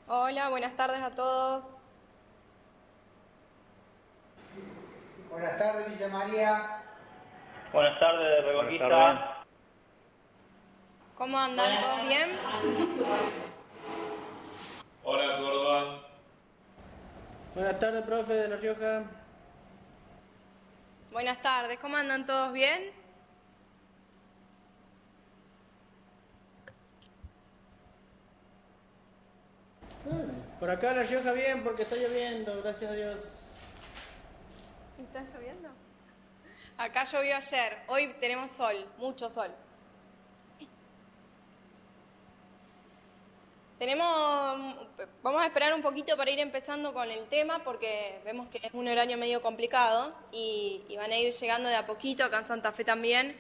Hola, buenas tardes a todos. Buenas tardes, Villa María. Buenas tardes, Buenas Reconquista. tardes. ¿Cómo andan? ¿Todos bien? Hola, Córdoba. Buenas tardes, profe de La Rioja. Buenas tardes, ¿cómo andan? ¿Todos bien? Por acá en La Rioja bien, porque está lloviendo, gracias a Dios. ¿Está lloviendo? Acá llovió ayer, hoy tenemos sol, mucho sol. Vamos a esperar un poquito para ir empezando con el tema porque vemos que es un horario medio complicado y van a ir llegando de a poquito, acá en Santa Fe también,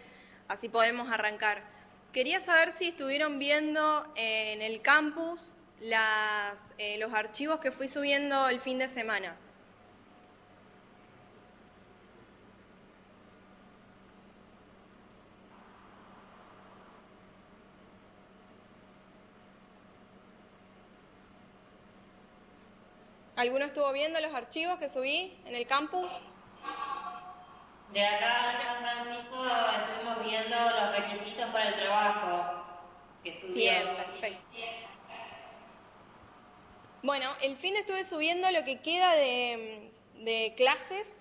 así podemos arrancar. Quería saber si estuvieron viendo en el campus los archivos que fui subiendo el fin de semana. ¿Alguno estuvo viendo los archivos que subí en el campus? De acá de San Francisco estuvimos viendo los requisitos para el trabajo que subió. Bien, perfecto. Bueno, el fin de estuve subiendo lo que queda de clases.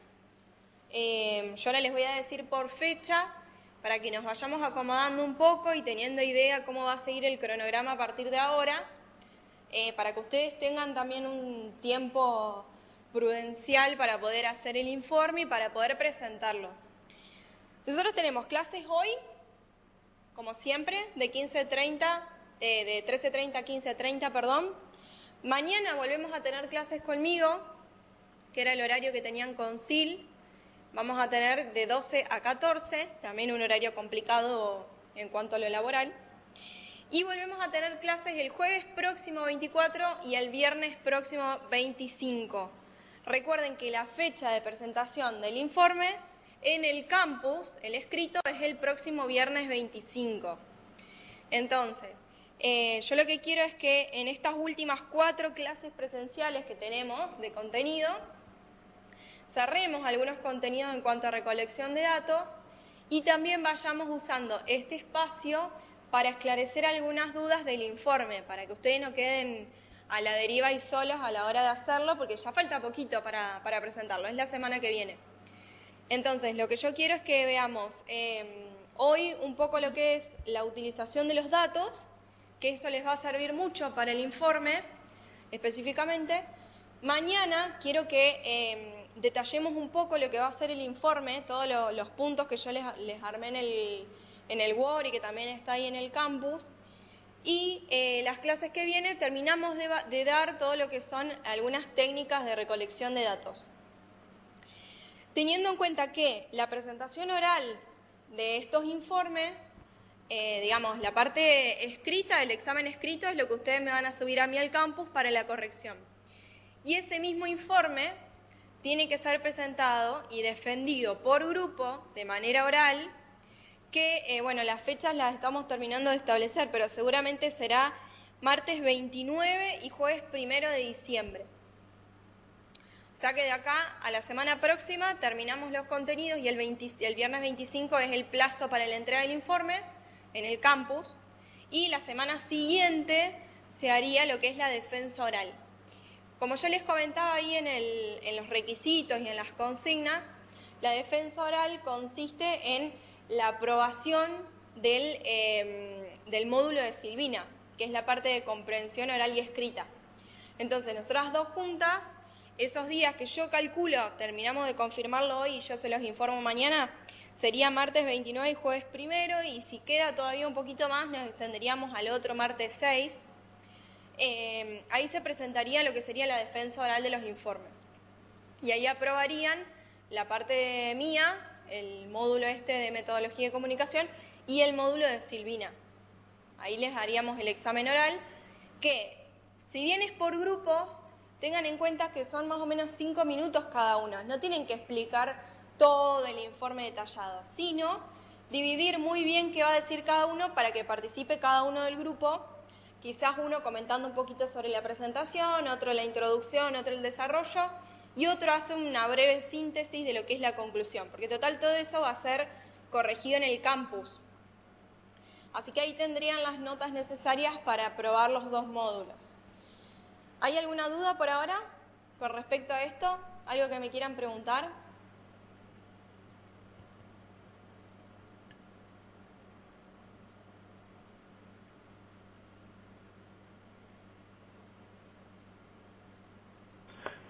Yo ahora les voy a decir por fecha para que nos vayamos acomodando un poco y teniendo idea cómo va a seguir el cronograma a partir de ahora, para que ustedes tengan también un tiempo prudencial para poder hacer el informe y para poder presentarlo. Nosotros tenemos clases hoy, como siempre, de 13:30 a 15:30, perdón. Mañana volvemos a tener clases conmigo, que era el horario que tenían con Sil. Vamos a tener de 12 a 14, también un horario complicado en cuanto a lo laboral. Y volvemos a tener clases el jueves próximo 24 y el viernes próximo 25. Recuerden que la fecha de presentación del informe en el campus, el escrito, es el próximo viernes 25. Entonces, yo lo que quiero es que en estas últimas 4 clases presenciales que tenemos de contenido, cerremos algunos contenidos en cuanto a recolección de datos y también vayamos usando este espacio para esclarecer algunas dudas del informe, para que ustedes no queden a la deriva y solos a la hora de hacerlo, porque ya falta poquito para presentarlo, es la semana que viene. Entonces, lo que yo quiero es que veamos hoy un poco lo que es la utilización de los datos, que eso les va a servir mucho para el informe específicamente. Mañana quiero que detallemos un poco lo que va a ser el informe, todos los puntos que yo les armé en el Word y que también está ahí en el campus. Y las clases que vienen terminamos de dar todo lo que son algunas técnicas de recolección de datos. Teniendo en cuenta que la presentación oral de estos informes, digamos, la parte escrita, el examen escrito, es lo que ustedes me van a subir a mí al campus para la corrección. Y ese mismo informe tiene que ser presentado y defendido por grupo de manera oral, que, bueno, las fechas las estamos terminando de establecer, pero seguramente será martes 29 y jueves 1 de diciembre. O sea que de acá a la semana próxima terminamos los contenidos y el viernes 25 es el plazo para la entrega del informe en el campus, y la semana siguiente se haría lo que es la defensa oral. Como yo les comentaba ahí en los requisitos y en las consignas, la defensa oral consiste en la aprobación del módulo de Silvina, que es la parte de comprensión oral y escrita. Entonces, nosotras dos juntas, esos días que yo calculo, terminamos de confirmarlo hoy y yo se los informo mañana, sería martes 29 y jueves 1, y si queda todavía un poquito más, nos extenderíamos al otro martes 6. Ahí se presentaría lo que sería la defensa oral de los informes. Y ahí aprobarían la parte mía, el módulo de metodología de comunicación, y el módulo de Silvina. Ahí les haríamos el examen oral, que si bien es por grupos, tengan en cuenta que son más o menos 5 minutos cada uno. No tienen que explicar todo el informe detallado, sino dividir muy bien qué va a decir cada uno para que participe cada uno del grupo, quizás uno comentando un poquito sobre la presentación, otro la introducción, otro el desarrollo, y otro hace una breve síntesis de lo que es la conclusión, porque total todo eso va a ser corregido en el campus. Así que ahí tendrían las notas necesarias para aprobar los 2 módulos. ¿Hay alguna duda por ahora con respecto a esto? ¿Algo que me quieran preguntar?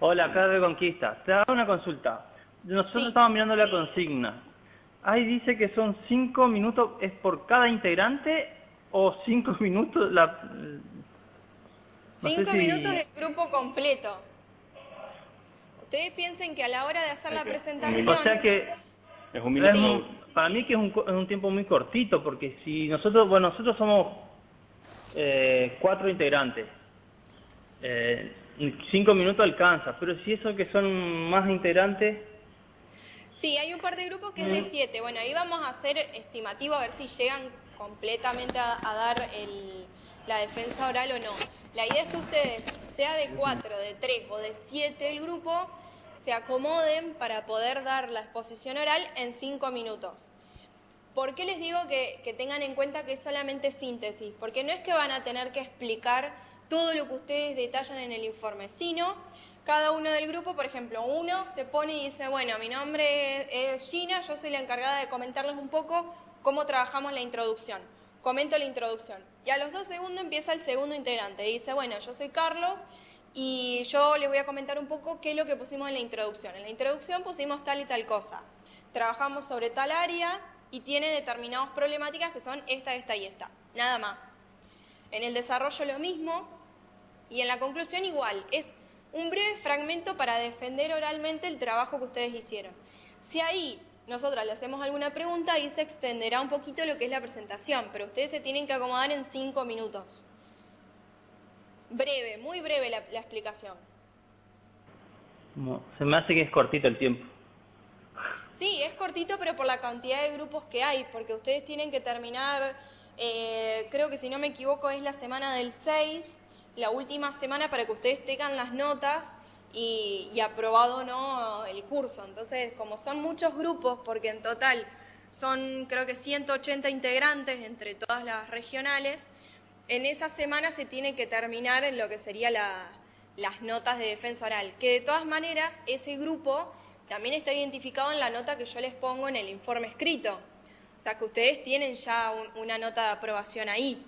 Hola, acá de Conquista. Te hago una consulta. Nosotros Sí. estamos mirando la consigna. Ahí dice que son 5 minutos, ¿es por cada integrante o 5 minutos la... no sé 5 si- minutos el grupo completo. Ustedes piensen que a la hora de hacer la presentación... O sea que Es un minuto. Sí. para mí que es un tiempo muy cortito, porque si nosotros, bueno, nosotros somos 4 integrantes. 5 minutos alcanza, pero si eso que son más integrantes... Sí, hay un par de grupos que es de 7. Bueno, ahí vamos a hacer estimativo a ver si llegan completamente a dar la defensa oral o no. La idea es que ustedes, sea de 4, de 3 o de 7 el grupo, se acomoden para poder dar la exposición oral en 5 minutos. ¿Por qué les digo que tengan en cuenta que es solamente síntesis? Porque no es que van a tener que explicar todo lo que ustedes detallan en el informe, sino cada uno del grupo, por ejemplo, uno se pone y dice, bueno, mi nombre es Gina, yo soy la encargada de comentarles un poco cómo trabajamos la introducción. Comento la introducción. Y a los 2 segundos empieza el segundo integrante y dice, bueno, yo soy Carlos y yo les voy a comentar un poco qué es lo que pusimos en la introducción. En la introducción pusimos tal y tal cosa. Trabajamos sobre tal área y tiene determinadas problemáticas que son esta, esta y esta. Nada más. En el desarrollo lo mismo y en la conclusión igual. Es un breve fragmento para defender oralmente el trabajo que ustedes hicieron. Si ahí nosotras le hacemos alguna pregunta, ahí se extenderá un poquito lo que es la presentación, pero ustedes se tienen que acomodar en 5 minutos. Breve, muy breve la explicación. Se me hace que es cortito el tiempo. Sí, es cortito, pero por la cantidad de grupos que hay, porque ustedes tienen que terminar, creo que si no me equivoco es la semana del 6, la última semana para que ustedes tengan las notas y aprobado o no el curso. Entonces, como son muchos grupos, porque en total son creo que 180 integrantes entre todas las regionales, en esa semana se tiene que terminar en lo que sería las notas de defensa oral, que de todas maneras ese grupo también está identificado en la nota que yo les pongo en el informe escrito. O sea que ustedes tienen ya una nota de aprobación ahí.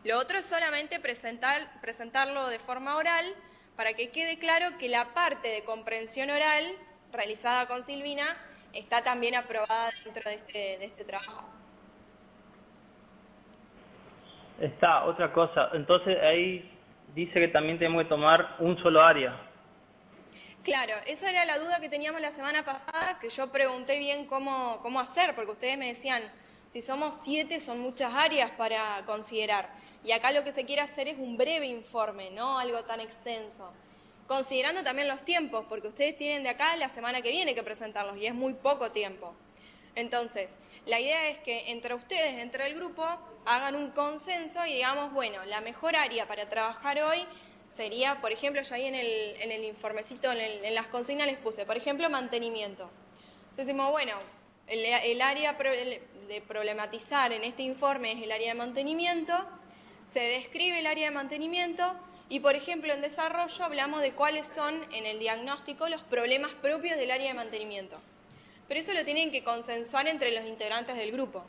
Lo otro es solamente presentarlo de forma oral para que quede claro que la parte de comprensión oral realizada con Silvina está también aprobada dentro de este trabajo. Está, otra cosa. Entonces ahí dice que también tenemos que tomar un solo área. Claro, esa era la duda que teníamos la semana pasada, que yo pregunté bien cómo hacer, porque ustedes me decían, si somos 7 son muchas áreas para considerar. Y acá lo que se quiere hacer es un breve informe, no algo tan extenso. Considerando también los tiempos, porque ustedes tienen de acá a la semana que viene que presentarlos y es muy poco tiempo. Entonces, la idea es que entre ustedes, entre el grupo, hagan un consenso y digamos, bueno, la mejor área para trabajar hoy sería, por ejemplo, yo ahí en el informecito, en las consignas les puse, por ejemplo, mantenimiento. Entonces decimos, bueno, el área de problematizar en este informe es el área de mantenimiento, se describe el área de mantenimiento y, por ejemplo, en desarrollo hablamos de cuáles son, en el diagnóstico, los problemas propios del área de mantenimiento. Pero eso lo tienen que consensuar entre los integrantes del grupo.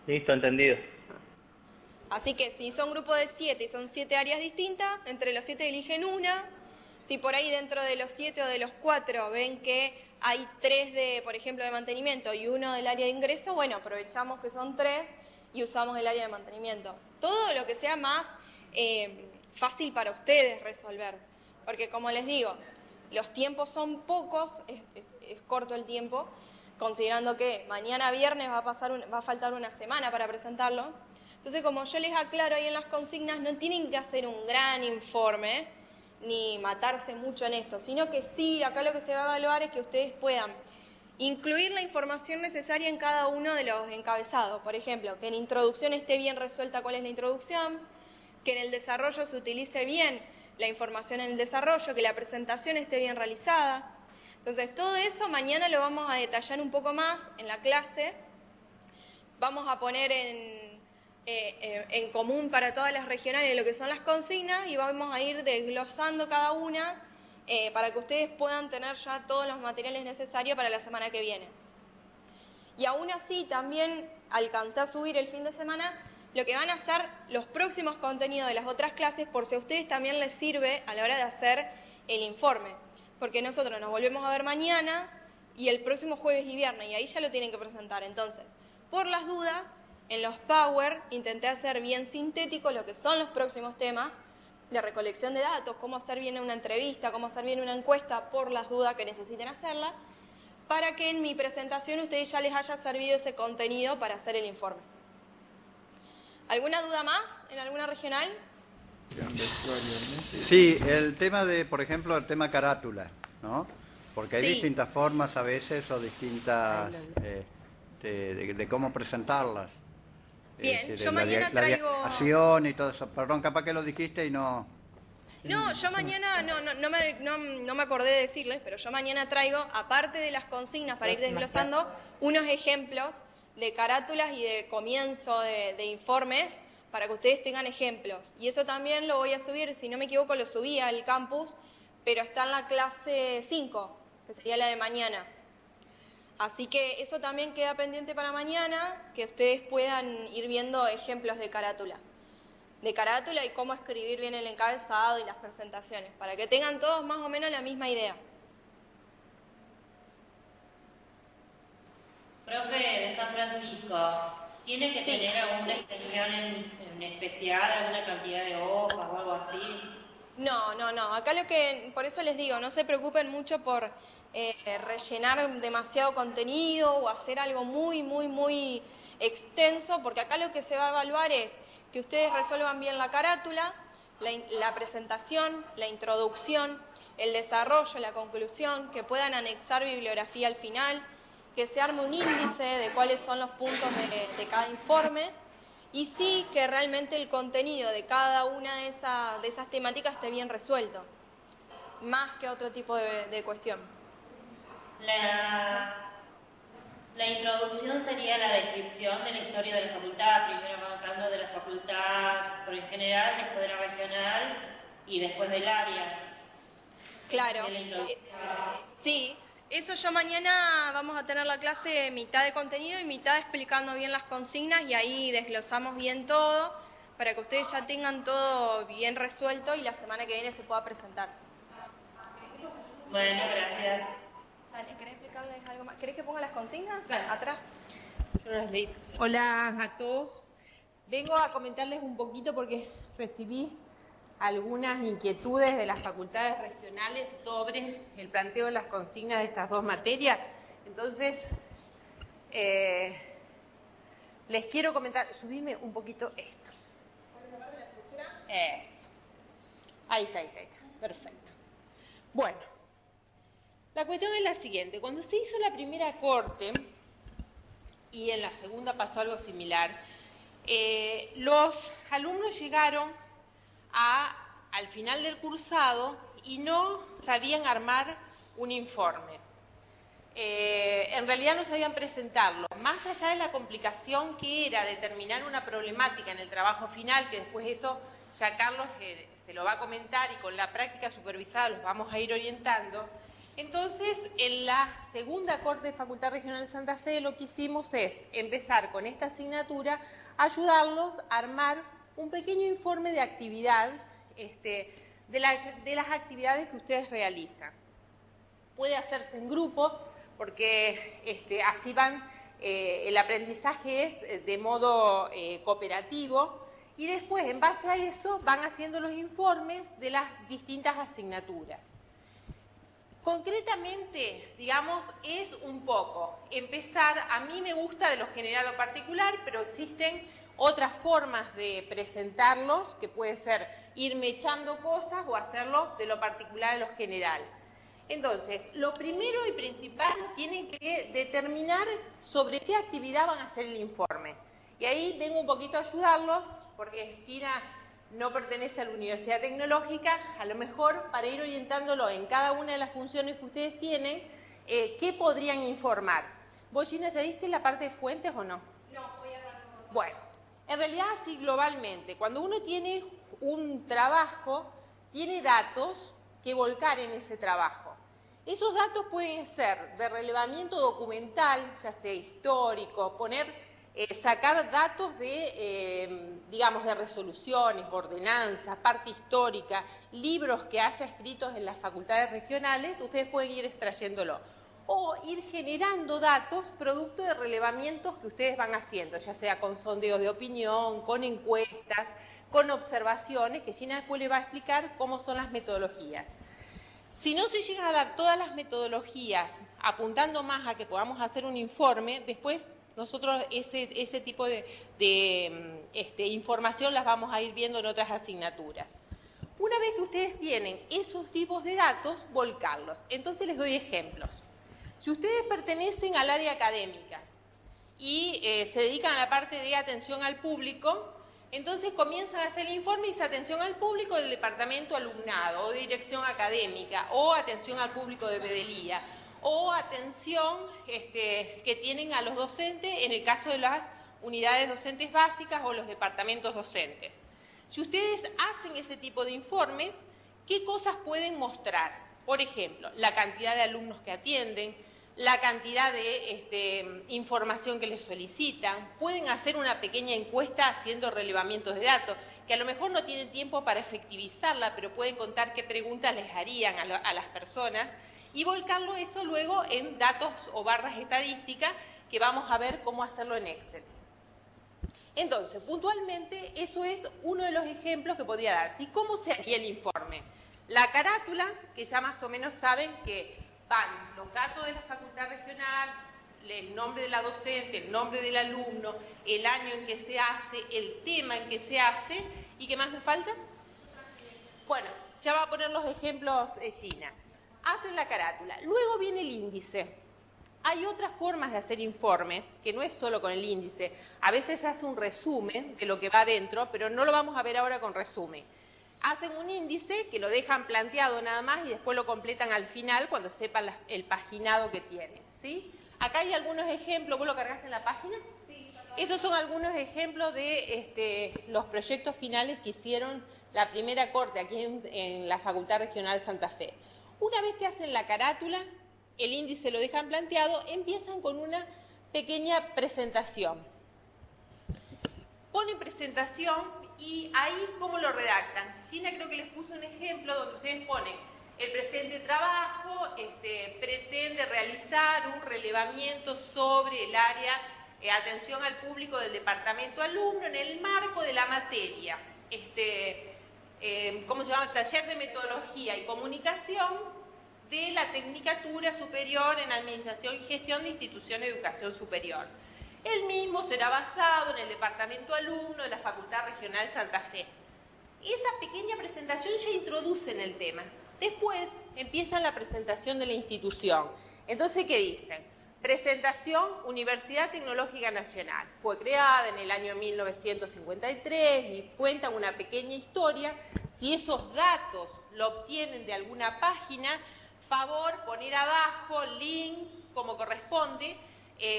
Listo, entendido. Así que si son grupo de 7 y son 7 áreas distintas, entre los 7 eligen una. Si por ahí dentro de los 7 o de los 4 ven que hay 3 de, por ejemplo, de mantenimiento y 1 del área de ingreso, bueno, aprovechamos que son 3 y usamos el área de mantenimiento. Todo lo que sea más fácil para ustedes resolver. Porque como les digo, los tiempos son pocos, es corto el tiempo, considerando que mañana viernes va a faltar una semana para presentarlo. Entonces, como yo les aclaro ahí en las consignas, no tienen que hacer un gran informe ni matarse mucho en esto, sino que sí, acá lo que se va a evaluar es que ustedes puedan incluir la información necesaria en cada uno de los encabezados. Por ejemplo, que en introducción esté bien resuelta cuál es la introducción, que en el desarrollo se utilice bien la información en el desarrollo, que la presentación esté bien realizada. Entonces, todo eso mañana lo vamos a detallar un poco más en la clase. Vamos a poner en común para todas las regionales lo que son las consignas y vamos a ir desglosando cada una para que ustedes puedan tener ya todos los materiales necesarios para la semana que viene. Y aún así también alcancé a subir el fin de semana lo que van a ser los próximos contenidos de las otras clases por si a ustedes también les sirve a la hora de hacer el informe. Porque nosotros nos volvemos a ver mañana y el próximo jueves y viernes y ahí ya lo tienen que presentar. Entonces, por las dudas, en los Power intenté hacer bien sintético lo que son los próximos temas de recolección de datos, cómo hacer bien una entrevista, cómo hacer bien una encuesta por las dudas que necesiten hacerla, para que en mi presentación a ustedes ya les haya servido ese contenido para hacer el informe. ¿Alguna duda más en alguna regional? Sí, el tema de, por ejemplo, el tema carátula, ¿no? Porque hay Sí. distintas formas a veces o distintas de cómo presentarlas. Bien, Es decir, yo mañana la traigo... diagramación y todo eso. Perdón, capaz que lo dijiste y no... No, yo mañana, no me acordé de decirles, pero yo mañana traigo, aparte de las consignas para ir desglosando, unos ejemplos de carátulas y de comienzo de informes para que ustedes tengan ejemplos. Y eso también lo voy a subir, si no me equivoco lo subí al campus, pero está en la clase 5, que sería la de mañana. Así que eso también queda pendiente para mañana, que ustedes puedan ir viendo ejemplos de carátula y cómo escribir bien el encabezado y las presentaciones, para que tengan todos más o menos la misma idea. Profe de San Francisco, ¿tiene que Sí. tener alguna extensión en especial, alguna cantidad de hojas o algo así? No, acá por eso les digo, no se preocupen mucho por rellenar demasiado contenido o hacer algo muy extenso, porque acá lo que se va a evaluar es que ustedes resuelvan bien la carátula, la presentación, la introducción, el desarrollo, la conclusión, que puedan anexar bibliografía al final, que se arme un índice de cuáles son los puntos de cada informe y sí que realmente el contenido de cada una de esas temáticas esté bien resuelto, más que otro tipo de cuestión. La introducción sería la descripción de la historia de la facultad, primero arrancando de la facultad por en general, después de la regional y después del área. Claro, Sería la introducción. sí, eso yo mañana vamos a tener la clase mitad de contenido y mitad explicando bien las consignas y ahí desglosamos bien todo para que ustedes ya tengan todo bien resuelto y la semana que viene se pueda presentar. Bueno, gracias. Dale, ¿querés explicarles algo más? ¿Querés que ponga las consignas? Dale. Atrás. Yo no las leí. Hola a todos. Vengo a comentarles un poquito porque recibí algunas inquietudes de las facultades regionales sobre el planteo de las consignas de estas dos materias. Entonces, les quiero comentar, subime un poquito esto. Eso. Ahí está. Perfecto. Bueno, la cuestión es la siguiente. Cuando se hizo la primera corte, y en la segunda pasó algo similar, los alumnos llegaron al final del cursado y no sabían armar un informe. En realidad no sabían presentarlo. Más allá de la complicación que era determinar una problemática en el trabajo final, que después eso ya Carlos se lo va a comentar y con la práctica supervisada los vamos a ir orientando. Entonces, en la segunda corte de Facultad Regional de Santa Fe lo que hicimos es empezar con esta asignatura, ayudarlos a armar un pequeño informe de actividad, de las actividades que ustedes realizan. Puede hacerse en grupo, porque así van, el aprendizaje es de modo cooperativo, y después, en base a eso, van haciendo los informes de las distintas asignaturas. Concretamente, digamos, es un poco empezar, a mí me gusta de lo general o particular, pero existen otras formas de presentarlos, que puede ser ir mechando cosas o hacerlo de lo particular a lo general. Entonces, lo primero y principal, tienen que determinar sobre qué actividad van a hacer el informe. Y ahí vengo un poquito a ayudarlos, porque Gina no pertenece a la Universidad Tecnológica, a lo mejor para ir orientándolo en cada una de las funciones que ustedes tienen, ¿qué podrían informar? ¿Vos, Gina, ya diste la parte de fuentes o no? No, voy a hablar. Bueno, en realidad así globalmente, cuando uno tiene un trabajo, tiene datos que volcar en ese trabajo. Esos datos pueden ser de relevamiento documental, ya sea histórico, sacar datos de, digamos, de resoluciones, ordenanzas, parte histórica, libros que haya escritos en las facultades regionales, ustedes pueden ir extrayéndolo. O ir generando datos producto de relevamientos que ustedes van haciendo, ya sea con sondeos de opinión, con encuestas, con observaciones, que Gina después les va a explicar cómo son las metodologías. Si no se llegan a dar todas las metodologías, apuntando más a que podamos hacer un informe, después nosotros ese tipo de información las vamos a ir viendo en otras asignaturas. Una vez que ustedes tienen esos tipos de datos, volcarlos. Entonces les doy ejemplos. Si ustedes pertenecen al área académica y se dedican a la parte de atención al público, entonces comienzan a hacer el informe y dice atención al público del departamento alumnado o de dirección académica o atención al público de bedelía o atención que tienen a los docentes en el caso de las unidades docentes básicas o los departamentos docentes. Si ustedes hacen ese tipo de informes, ¿qué cosas pueden mostrar? Por ejemplo, la cantidad de alumnos que atienden, la cantidad de información que les solicitan, pueden hacer una pequeña encuesta haciendo relevamientos de datos, que a lo mejor no tienen tiempo para efectivizarla, pero pueden contar qué preguntas les harían a las personas y volcarlo eso luego en datos o barras estadísticas que vamos a ver cómo hacerlo en Excel. Entonces, puntualmente, eso es uno de los ejemplos que podría darse. ¿Y cómo se haría el informe? La carátula, que ya más o menos saben que van los datos de la facultad regional, el nombre de la docente, el nombre del alumno, el año en que se hace, el tema en que se hace, ¿y qué más me falta? Bueno, ya va a poner los ejemplos Gina. Hacen la carátula, luego viene el índice. Hay otras formas de hacer informes, que no es solo con el índice. A veces se hace un resumen de lo que va adentro, pero no lo vamos a ver ahora con resumen. Hacen un índice que lo dejan planteado nada más y después lo completan al final cuando sepan el paginado que tienen, ¿sí? Acá hay algunos ejemplos, ¿vos lo cargaste en la página? Sí. Estos son algunos ejemplos de los proyectos finales que hicieron la primera corte aquí en la Facultad Regional Santa Fe. Una vez que hacen la carátula, el índice lo dejan planteado, empiezan con una pequeña presentación. Ponen presentación y ahí cómo lo redactan. Gina creo que les puso un ejemplo donde ustedes ponen el presente trabajo, pretende realizar un relevamiento sobre el área atención al público del departamento alumno en el marco de la materia, ¿cómo se llama? Taller de metodología y comunicación de la Tecnicatura Superior en Administración y Gestión de Instituciones de Educación Superior. El mismo será basado en el departamento alumno de la Facultad Regional Santa Fe. Esa pequeña presentación ya introduce en el tema. Después empiezan la presentación de la institución. Entonces, ¿qué dicen? Presentación Universidad Tecnológica Nacional. Fue creada en el año 1953 y cuentan una pequeña historia. Si esos datos lo obtienen de alguna página, favor poner abajo, link, como corresponde,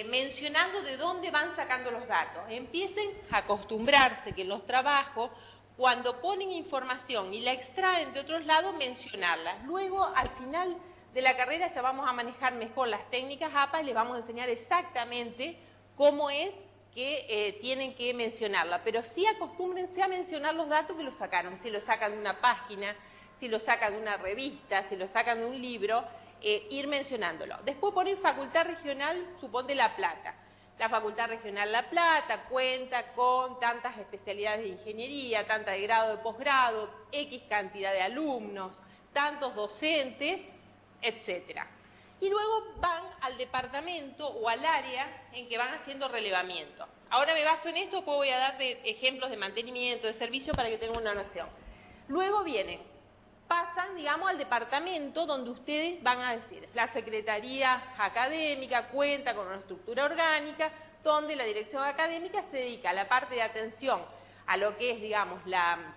mencionando de dónde van sacando los datos. Empiecen a acostumbrarse que en los trabajos, cuando ponen información y la extraen de otros lados, mencionarla. Luego, al final de la carrera, ya vamos a manejar mejor las técnicas APA y les vamos a enseñar exactamente cómo es que tienen que mencionarla. Pero sí acostúmbrense a mencionar los datos que los sacaron. Si lo sacan de una página, si lo sacan de una revista, si lo sacan de un libro, ir mencionándolo. Después ponen Facultad Regional, suponte La Plata. La Facultad Regional La Plata cuenta con tantas especialidades de ingeniería, tantas de grado de posgrado, X cantidad de alumnos, tantos docentes, etc. Y luego van al departamento o al área en que van haciendo relevamiento. Ahora me baso en esto, después voy a dar ejemplos de mantenimiento, de servicio para que tengan una noción. Luego vienen pasan, digamos, al departamento donde ustedes van a decir, la Secretaría Académica cuenta con una estructura orgánica, donde la dirección académica se dedica a la parte de atención a lo que es, digamos, la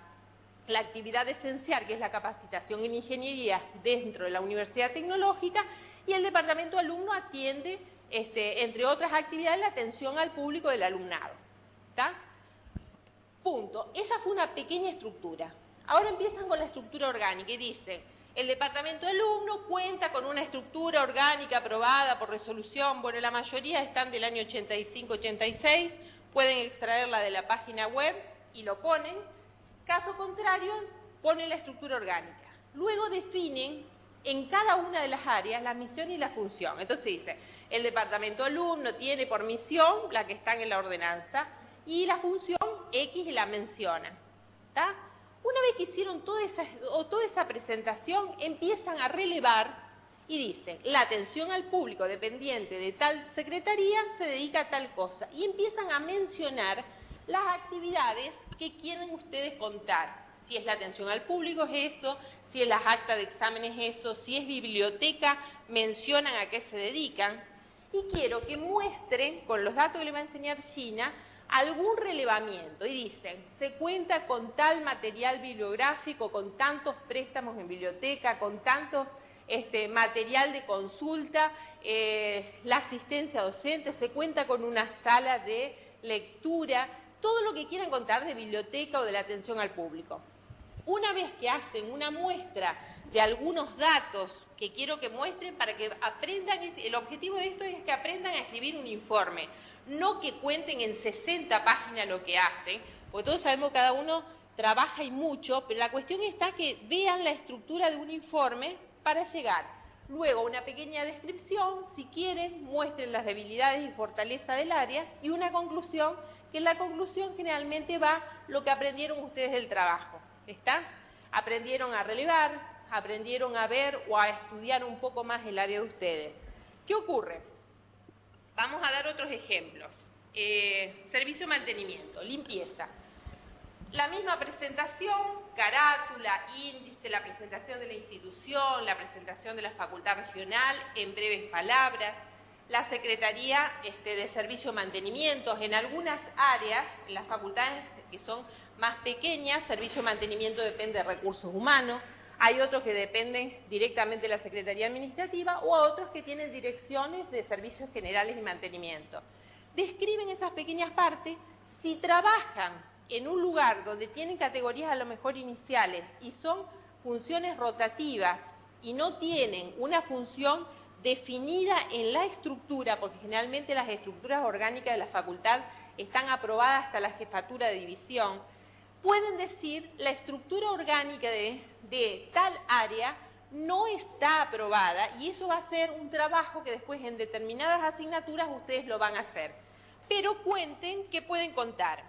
actividad esencial, que es la capacitación en ingeniería dentro de la Universidad Tecnológica, y el departamento de alumno atiende, entre otras actividades, la atención al público del alumnado. ¿Está? Punto. Esa fue una pequeña estructura. Ahora empiezan con la estructura orgánica y dicen, el departamento de alumno cuenta con una estructura orgánica aprobada por resolución, bueno, la mayoría están del año 85-86, pueden extraerla de la página web y lo ponen. Caso contrario, ponen la estructura orgánica. Luego definen en cada una de las áreas la misión y la función. Entonces dice, el departamento alumno tiene por misión la que está en la ordenanza y la función X la menciona. ¿Está? Una vez que hicieron toda esa presentación, empiezan a relevar y dicen, la atención al público dependiente de tal secretaría se dedica a tal cosa. Y empiezan a mencionar las actividades que quieren ustedes contar. Si es la atención al público es eso, si es las actas de exámenes es eso, si es biblioteca, mencionan a qué se dedican. Y quiero que muestren, con los datos que le va a enseñar Gina, algún relevamiento. Y dicen, se cuenta con tal material bibliográfico, con tantos préstamos en biblioteca, con tanto material de consulta, la asistencia docente, se cuenta con una sala de lectura, todo lo que quieran contar de biblioteca o de la atención al público. Una vez que hacen una muestra de algunos datos que quiero que muestren para que aprendan, el objetivo de esto es que aprendan a escribir un informe, no que cuenten en 60 páginas lo que hacen, porque todos sabemos que cada uno trabaja y mucho, pero la cuestión está que vean la estructura de un informe para llegar. Luego una pequeña descripción, si quieren, muestren las debilidades y fortalezas del área y una conclusión, que en la conclusión generalmente va lo que aprendieron ustedes del trabajo. ¿Está? Aprendieron a relevar, aprendieron a ver o a estudiar un poco más el área de ustedes. ¿Qué ocurre? Vamos a dar otros ejemplos. Servicio de mantenimiento, limpieza. La misma presentación, carátula, índice, la presentación de la institución, la presentación de la facultad regional, en breves palabras. La Secretaría de Servicio de Mantenimiento, en algunas áreas, en las facultades que son más pequeñas, Servicio de Mantenimiento depende de recursos humanos, hay otros que dependen directamente de la Secretaría Administrativa o a otros que tienen direcciones de servicios generales y mantenimiento. Describen esas pequeñas partes. Si trabajan en un lugar donde tienen categorías a lo mejor iniciales y son funciones rotativas y no tienen una función definida en la estructura, porque generalmente las estructuras orgánicas de la facultad están aprobadas hasta la jefatura de división, pueden decir la estructura orgánica de tal área no está aprobada y eso va a ser un trabajo que después en determinadas asignaturas ustedes lo van a hacer. Pero cuenten qué pueden contar.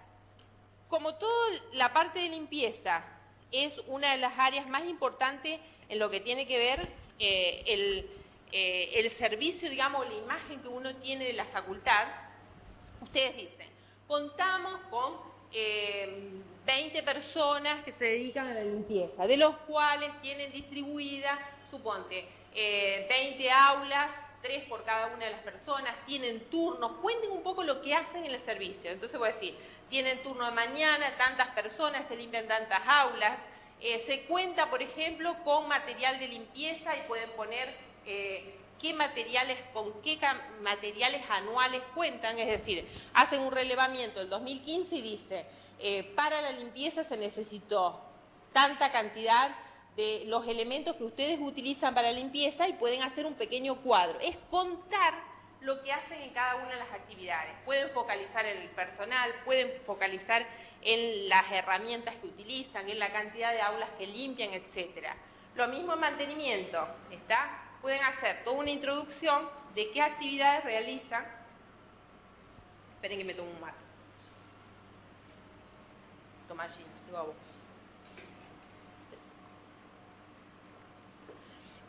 Como toda la parte de limpieza es una de las áreas más importantes en lo que tiene que ver el servicio, digamos, la imagen que uno tiene de la facultad, ustedes dicen, contamos con 20 personas que se dedican a la limpieza, de los cuales tienen distribuidas, suponte, 20 aulas, 3 por cada una de las personas, tienen turnos, cuenten un poco lo que hacen en el servicio. Entonces voy a decir, tienen turno de mañana, tantas personas, se limpian tantas aulas, se cuenta, por ejemplo, con material de limpieza y pueden poner qué materiales, con qué materiales anuales cuentan, es decir, hacen un relevamiento del 2015 y dice, para la limpieza se necesitó tanta cantidad de los elementos que ustedes utilizan para la limpieza y pueden hacer un pequeño cuadro. Es contar lo que hacen en cada una de las actividades. Pueden focalizar en el personal, pueden focalizar en las herramientas que utilizan, en la cantidad de aulas que limpian, etcétera. Lo mismo en mantenimiento, ¿está? Pueden hacer toda una introducción de qué actividades realizan. Esperen que me tomo un mate. Toma, Gina, se va a vos.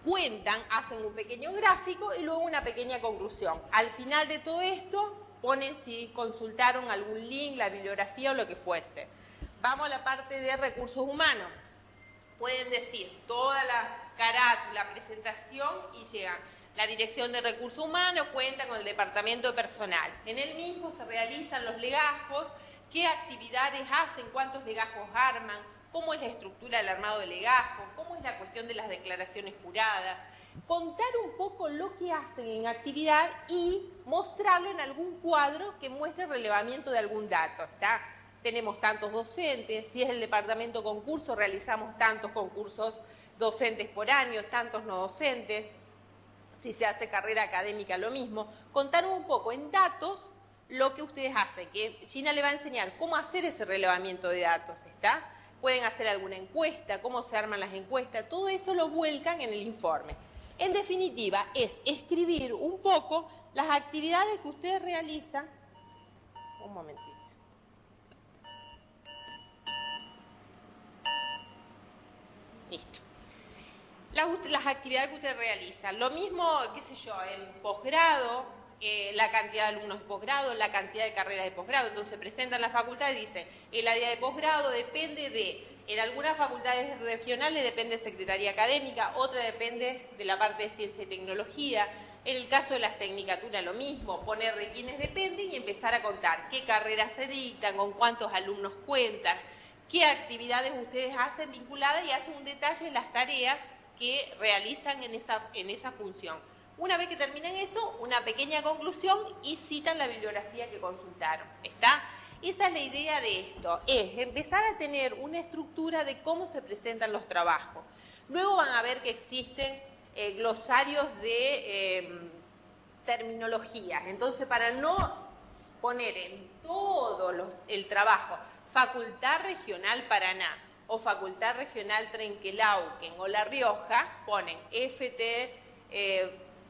Cuentan, hacen un pequeño gráfico y luego una pequeña conclusión. Al final de todo esto, ponen si consultaron algún link, la bibliografía o lo que fuese. Vamos a la parte de recursos humanos. pueden decir toda la carátula, presentación y llegan. La Dirección de Recursos Humanos cuenta con el Departamento de Personal. En el mismo se realizan los legajos, qué actividades hacen, cuántos legajos arman, cómo es la estructura del armado de legajo, cómo es la cuestión de las declaraciones juradas. Contar un poco lo que hacen en actividad y mostrarlo en algún cuadro que muestre el relevamiento de algún dato, ¿está? Tenemos tantos docentes, si es el departamento de concursos, realizamos tantos concursos docentes por año, tantos no docentes, si se hace carrera académica lo mismo. Contar un poco en datos lo que ustedes hacen, que Gina le va a enseñar cómo hacer ese relevamiento de datos, ¿está? Pueden hacer alguna encuesta, cómo se arman las encuestas, todo eso lo vuelcan en el informe. En definitiva, es escribir un poco las actividades que ustedes realizan. Un momentito. Listo. Las actividades que ustedes realizan. Lo mismo, qué sé yo, en posgrado, la cantidad de alumnos de posgrado, la cantidad de carreras de posgrado. Entonces presentan la facultad y dicen, el área de posgrado depende de, en algunas facultades regionales depende de Secretaría Académica, otra depende de la parte de Ciencia y Tecnología. En el caso de las tecnicaturas lo mismo, poner de quiénes dependen y empezar a contar qué carreras se dictan, con cuántos alumnos cuentan, qué actividades ustedes hacen vinculadas y hacen un detalle de las tareas que realizan en esa función. Una vez que terminan eso, una pequeña conclusión y citan la bibliografía que consultaron, ¿está? Esa es la idea de esto, es empezar a tener una estructura de cómo se presentan los trabajos. Luego van a ver que existen glosarios de terminologías, entonces para no poner en todo el trabajo Facultad Regional Paraná o Facultad Regional Trenquelauquen o La Rioja, ponen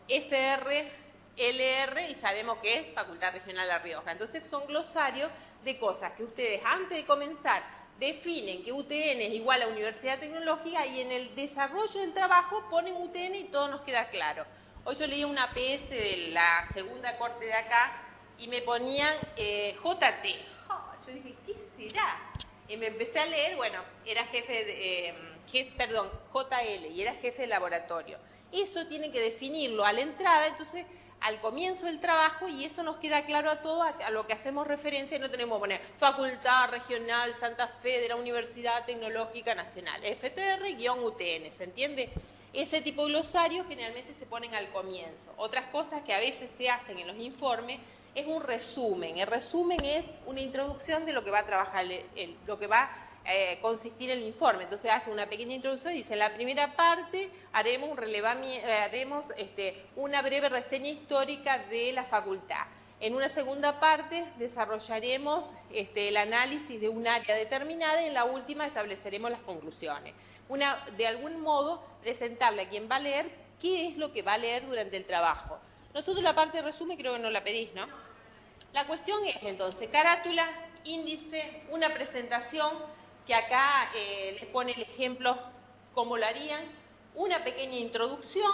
FR, LR y sabemos que es Facultad Regional La Rioja. Entonces son glosarios de cosas que ustedes antes de comenzar definen que UTN es igual a Universidad Tecnológica y en el desarrollo del trabajo ponen UTN y todo nos queda claro. Hoy yo leí una PS de la segunda corte de acá y me ponían JT. Yo dije, ¿qué será? Y me empecé a leer, bueno, era JL y era jefe de laboratorio. Eso tienen que definirlo a la entrada, entonces al comienzo del trabajo, y eso nos queda claro a todos, a lo que hacemos referencia, y no tenemos que poner Facultad Regional Santa Fe de la Universidad Tecnológica Nacional, FTR-UTN, ¿se entiende? Ese tipo de glosarios generalmente se ponen al comienzo. Otras cosas que a veces se hacen en los informes es un resumen. El resumen es una introducción de lo que va a trabajar, lo que va a consistir el informe. Entonces hace una pequeña introducción y dice, en la primera parte haremos una breve reseña histórica de la facultad. En una segunda parte desarrollaremos el análisis de un área determinada y en la última estableceremos las conclusiones. De algún modo presentarle a quien va a leer qué es lo que va a leer durante el trabajo. Nosotros la parte de resumen creo que no la pedís, ¿no? La cuestión es entonces carátula, índice, una presentación que acá les pone el ejemplo cómo lo harían, una pequeña introducción,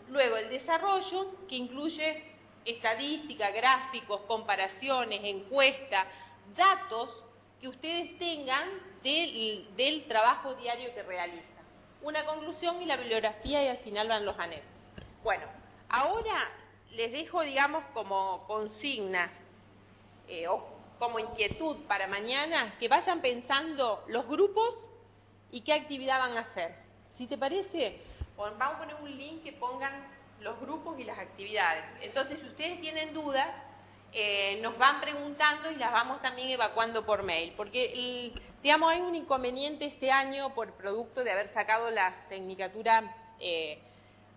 luego el desarrollo que incluye estadística, gráficos, comparaciones, encuestas, datos que ustedes tengan del trabajo diario que realizan. Una conclusión y la bibliografía y al final van los anexos. Bueno, ahora les dejo, digamos, como consigna o como inquietud para mañana que vayan pensando los grupos y qué actividad van a hacer. Si te parece, vamos a poner un link que pongan los grupos y las actividades. Entonces, si ustedes tienen dudas, nos van preguntando y las vamos también evacuando por mail. Porque, digamos, hay un inconveniente este año por producto de haber sacado la tecnicatura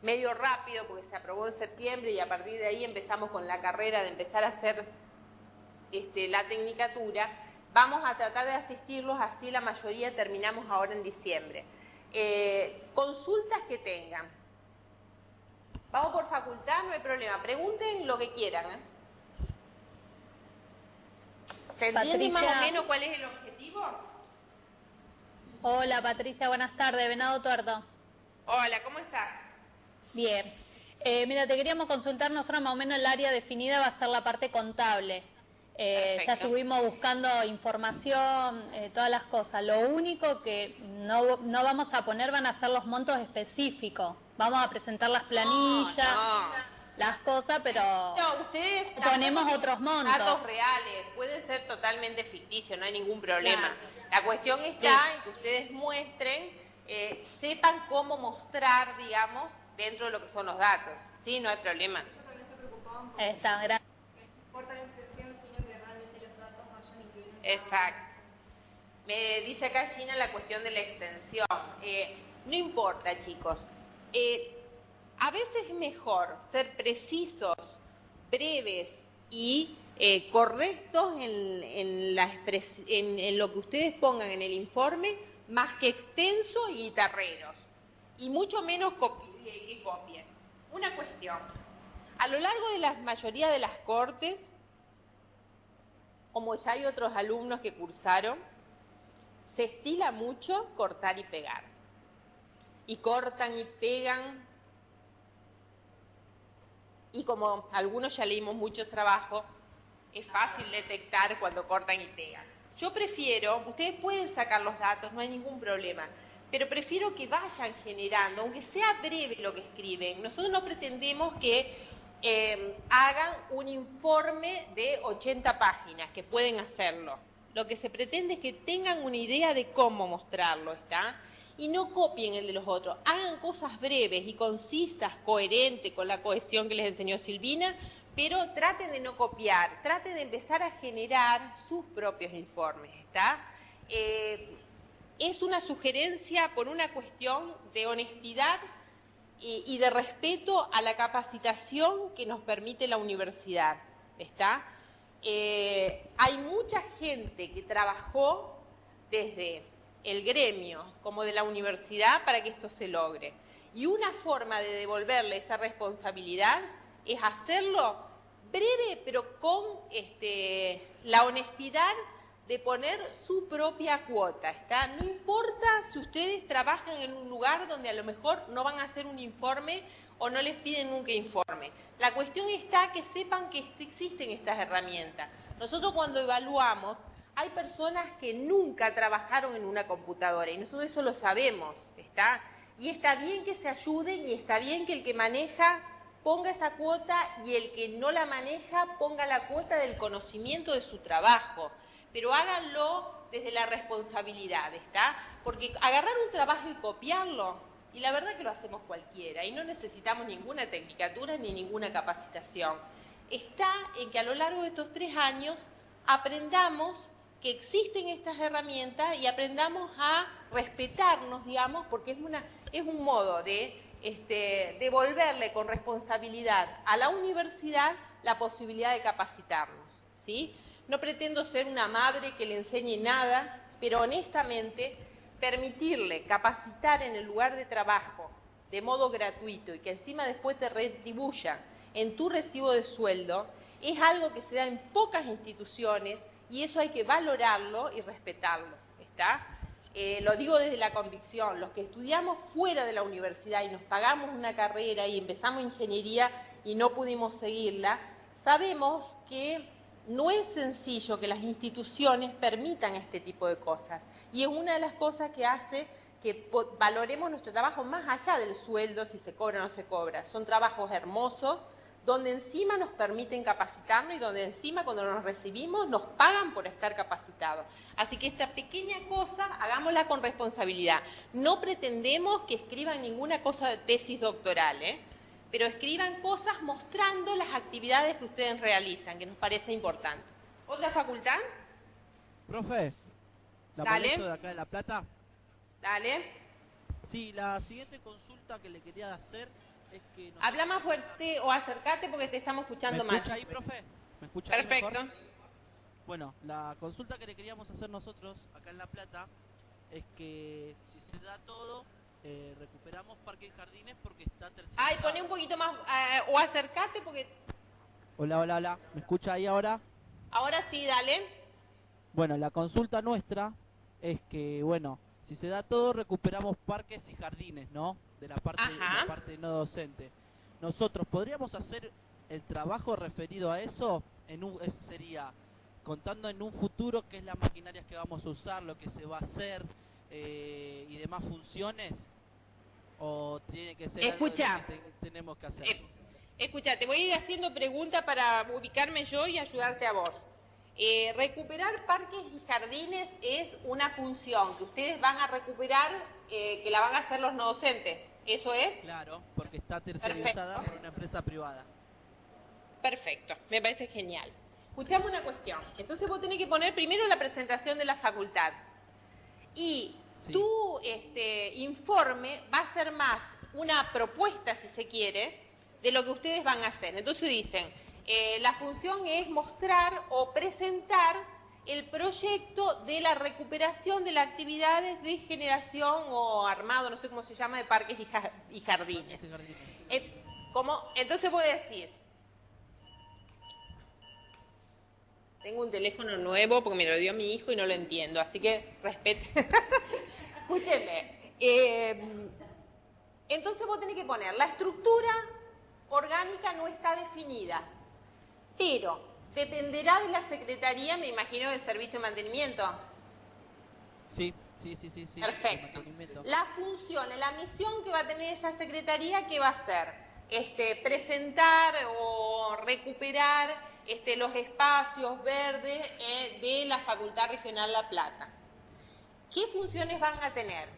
medio rápido, porque se aprobó en septiembre y a partir de ahí empezamos con la carrera de empezar a hacer la tecnicatura. Vamos a tratar de asistirlos, así la mayoría terminamos ahora en diciembre. Consultas que tengan. Vamos por facultad, no hay problema. Pregunten lo que quieran. ¿Se entiende más o menos cuál es el objetivo? Hola Patricia, buenas tardes. Venado Tuerto. Hola, ¿cómo estás? Bien. Mira, te queríamos consultar, nosotros más o menos el área definida va a ser la parte contable. Ya estuvimos buscando información, todas las cosas. Lo único que no vamos a poner van a ser los montos específicos. Vamos a presentar las planillas, las cosas, pero No, ustedes ponemos otros montos. datos reales, puede ser totalmente ficticio, no hay ningún problema. Claro. La cuestión está en que ustedes muestren, sepan cómo mostrar, digamos, dentro de lo que son los datos. Sí, no hay problema. Ellos también se preocupaban por Está, gracias. no importa la extensión, sino que realmente los datos vayan incluidos. Exacto. Me dice acá Gina la cuestión de la extensión. No importa, chicos. A veces es mejor ser precisos, breves y correctos en lo que ustedes pongan en el informe, más que extenso y guitarreros. Y mucho menos que copien. Una cuestión. A lo largo de la mayoría de las cortes, como ya hay otros alumnos que cursaron, se estila mucho cortar y pegar. Y cortan y pegan. Y como algunos ya leímos muchos trabajos, es fácil detectar cuando cortan y pegan. Yo prefiero, ustedes pueden sacar los datos, no hay ningún problema, pero prefiero que vayan generando, aunque sea breve lo que escriben. Nosotros no pretendemos que hagan un informe de 80 páginas, que pueden hacerlo. Lo que se pretende es que tengan una idea de cómo mostrarlo, ¿está? Y no copien el de los otros. Hagan cosas breves y concisas, coherentes con la cohesión que les enseñó Silvina, pero traten de no copiar, traten de empezar a generar sus propios informes, ¿está? Es una sugerencia por una cuestión de honestidad y de respeto a la capacitación que nos permite la universidad, ¿está? Hay mucha gente que trabajó desde el gremio como de la universidad para que esto se logre. Y una forma de devolverle esa responsabilidad es hacerlo breve, pero con la honestidad de poner su propia cuota, ¿está? No importa si ustedes trabajan en un lugar donde a lo mejor no van a hacer un informe o no les piden nunca informe. La cuestión está que sepan que existen estas herramientas. Nosotros cuando evaluamos, hay personas que nunca trabajaron en una computadora y nosotros eso lo sabemos, ¿está? Y está bien que se ayuden y está bien que el que maneja ponga esa cuota y el que no la maneja ponga la cuota del conocimiento de su trabajo. Pero háganlo desde la responsabilidad, ¿está? Porque agarrar un trabajo y copiarlo, y la verdad que lo hacemos cualquiera, y no necesitamos ninguna tecnicatura ni ninguna capacitación. Está en que a lo largo de estos 3 años aprendamos que existen estas herramientas y aprendamos a respetarnos, digamos, porque es un modo de devolverle con responsabilidad a la universidad la posibilidad de capacitarnos, ¿sí? No pretendo ser una madre que le enseñe nada, pero honestamente permitirle capacitar en el lugar de trabajo de modo gratuito y que encima después te retribuya en tu recibo de sueldo es algo que se da en pocas instituciones y eso hay que valorarlo y respetarlo, ¿está? Lo digo desde la convicción, los que estudiamos fuera de la universidad y nos pagamos una carrera y empezamos ingeniería y no pudimos seguirla, sabemos que no es sencillo que las instituciones permitan este tipo de cosas y es una de las cosas que hace que valoremos nuestro trabajo más allá del sueldo, si se cobra o no se cobra. Son trabajos hermosos donde encima nos permiten capacitarnos y donde encima cuando nos recibimos nos pagan por estar capacitados. Así que esta pequeña cosa hagámosla con responsabilidad. No pretendemos que escriban ninguna cosa de tesis doctoral, pero escriban cosas mostrando las actividades que ustedes realizan, que nos parece importante. ¿Otra facultad? Profe, ¿la Dale. molesto de acá de La Plata? Dale. Sí, la siguiente consulta que le quería hacer es que... Habla más fuerte o acércate porque te estamos escuchando mal. ¿Me escucha ahí, profe? ¿Me escucha ahí Perfecto. mejor? Bueno, la consulta que le queríamos hacer nosotros acá en La Plata es que si se da todo, recuperamos parques y jardines porque está terciarizado. Ay, poné un poquito más o acércate porque... Hola, hola, hola. ¿Me escucha ahí ahora? Ahora sí, dale. Bueno, la consulta nuestra es que, bueno, si se da todo, recuperamos parques y jardines, ¿no? De la parte no docente. Nosotros, ¿podríamos hacer el trabajo referido a eso? Sería contando en un futuro qué es la maquinaria que vamos a usar, lo que se va a hacer y demás funciones, o tiene que ser Escucha. algo que tenemos que hacer. Escucha, te voy a ir haciendo preguntas para ubicarme yo y ayudarte a vos. Recuperar parques y jardines es una función que ustedes van a recuperar, que la van a hacer los no docentes. ¿Eso es? Claro, porque está tercerizada por una empresa privada. Perfecto, me parece genial. Escuchame una cuestión. Entonces vos tenés que poner primero la presentación de la facultad. Y Sí. tu informe va a ser más una propuesta, si se quiere, de lo que ustedes van a hacer. Entonces dicen, la función es mostrar o presentar el proyecto de la recuperación de las actividades de generación o armado, no sé cómo se llama, de parques y jardines. Entonces vos decís, tengo un teléfono nuevo porque me lo dio mi hijo y no lo entiendo, así que respete. Escúchenme. Entonces vos tenés que poner, la estructura orgánica no está definida, pero dependerá de la Secretaría, me imagino, del Servicio de Mantenimiento. Sí. Perfecto. La función, la misión que va a tener esa Secretaría, ¿qué va a hacer? Presentar o recuperar los espacios verdes de la Facultad Regional La Plata. ¿Qué funciones van a tener?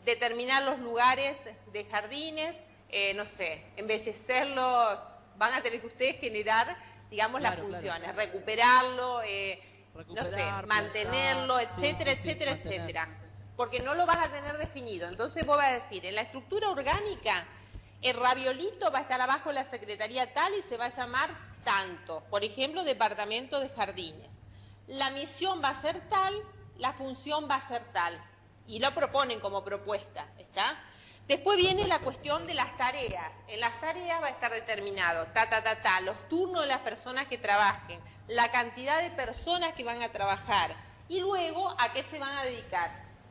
Determinar los lugares de jardines, no sé, embellecerlos, van a tener que ustedes generar, digamos, las funciones, recuperarlo, no sé, mantenerlo, etcétera, etcétera. Porque no lo vas a tener definido. Entonces vos vas a decir, en la estructura orgánica, el raviolito va a estar abajo de la secretaría tal y se va a llamar tanto. Por ejemplo, departamento de jardines. La misión va a ser tal, la función va a ser tal. Y lo proponen como propuesta, ¿está? Después viene la cuestión de las tareas. En las tareas va a estar determinado, los turnos de las personas que trabajen, la cantidad de personas que van a trabajar y luego a qué se van a dedicar.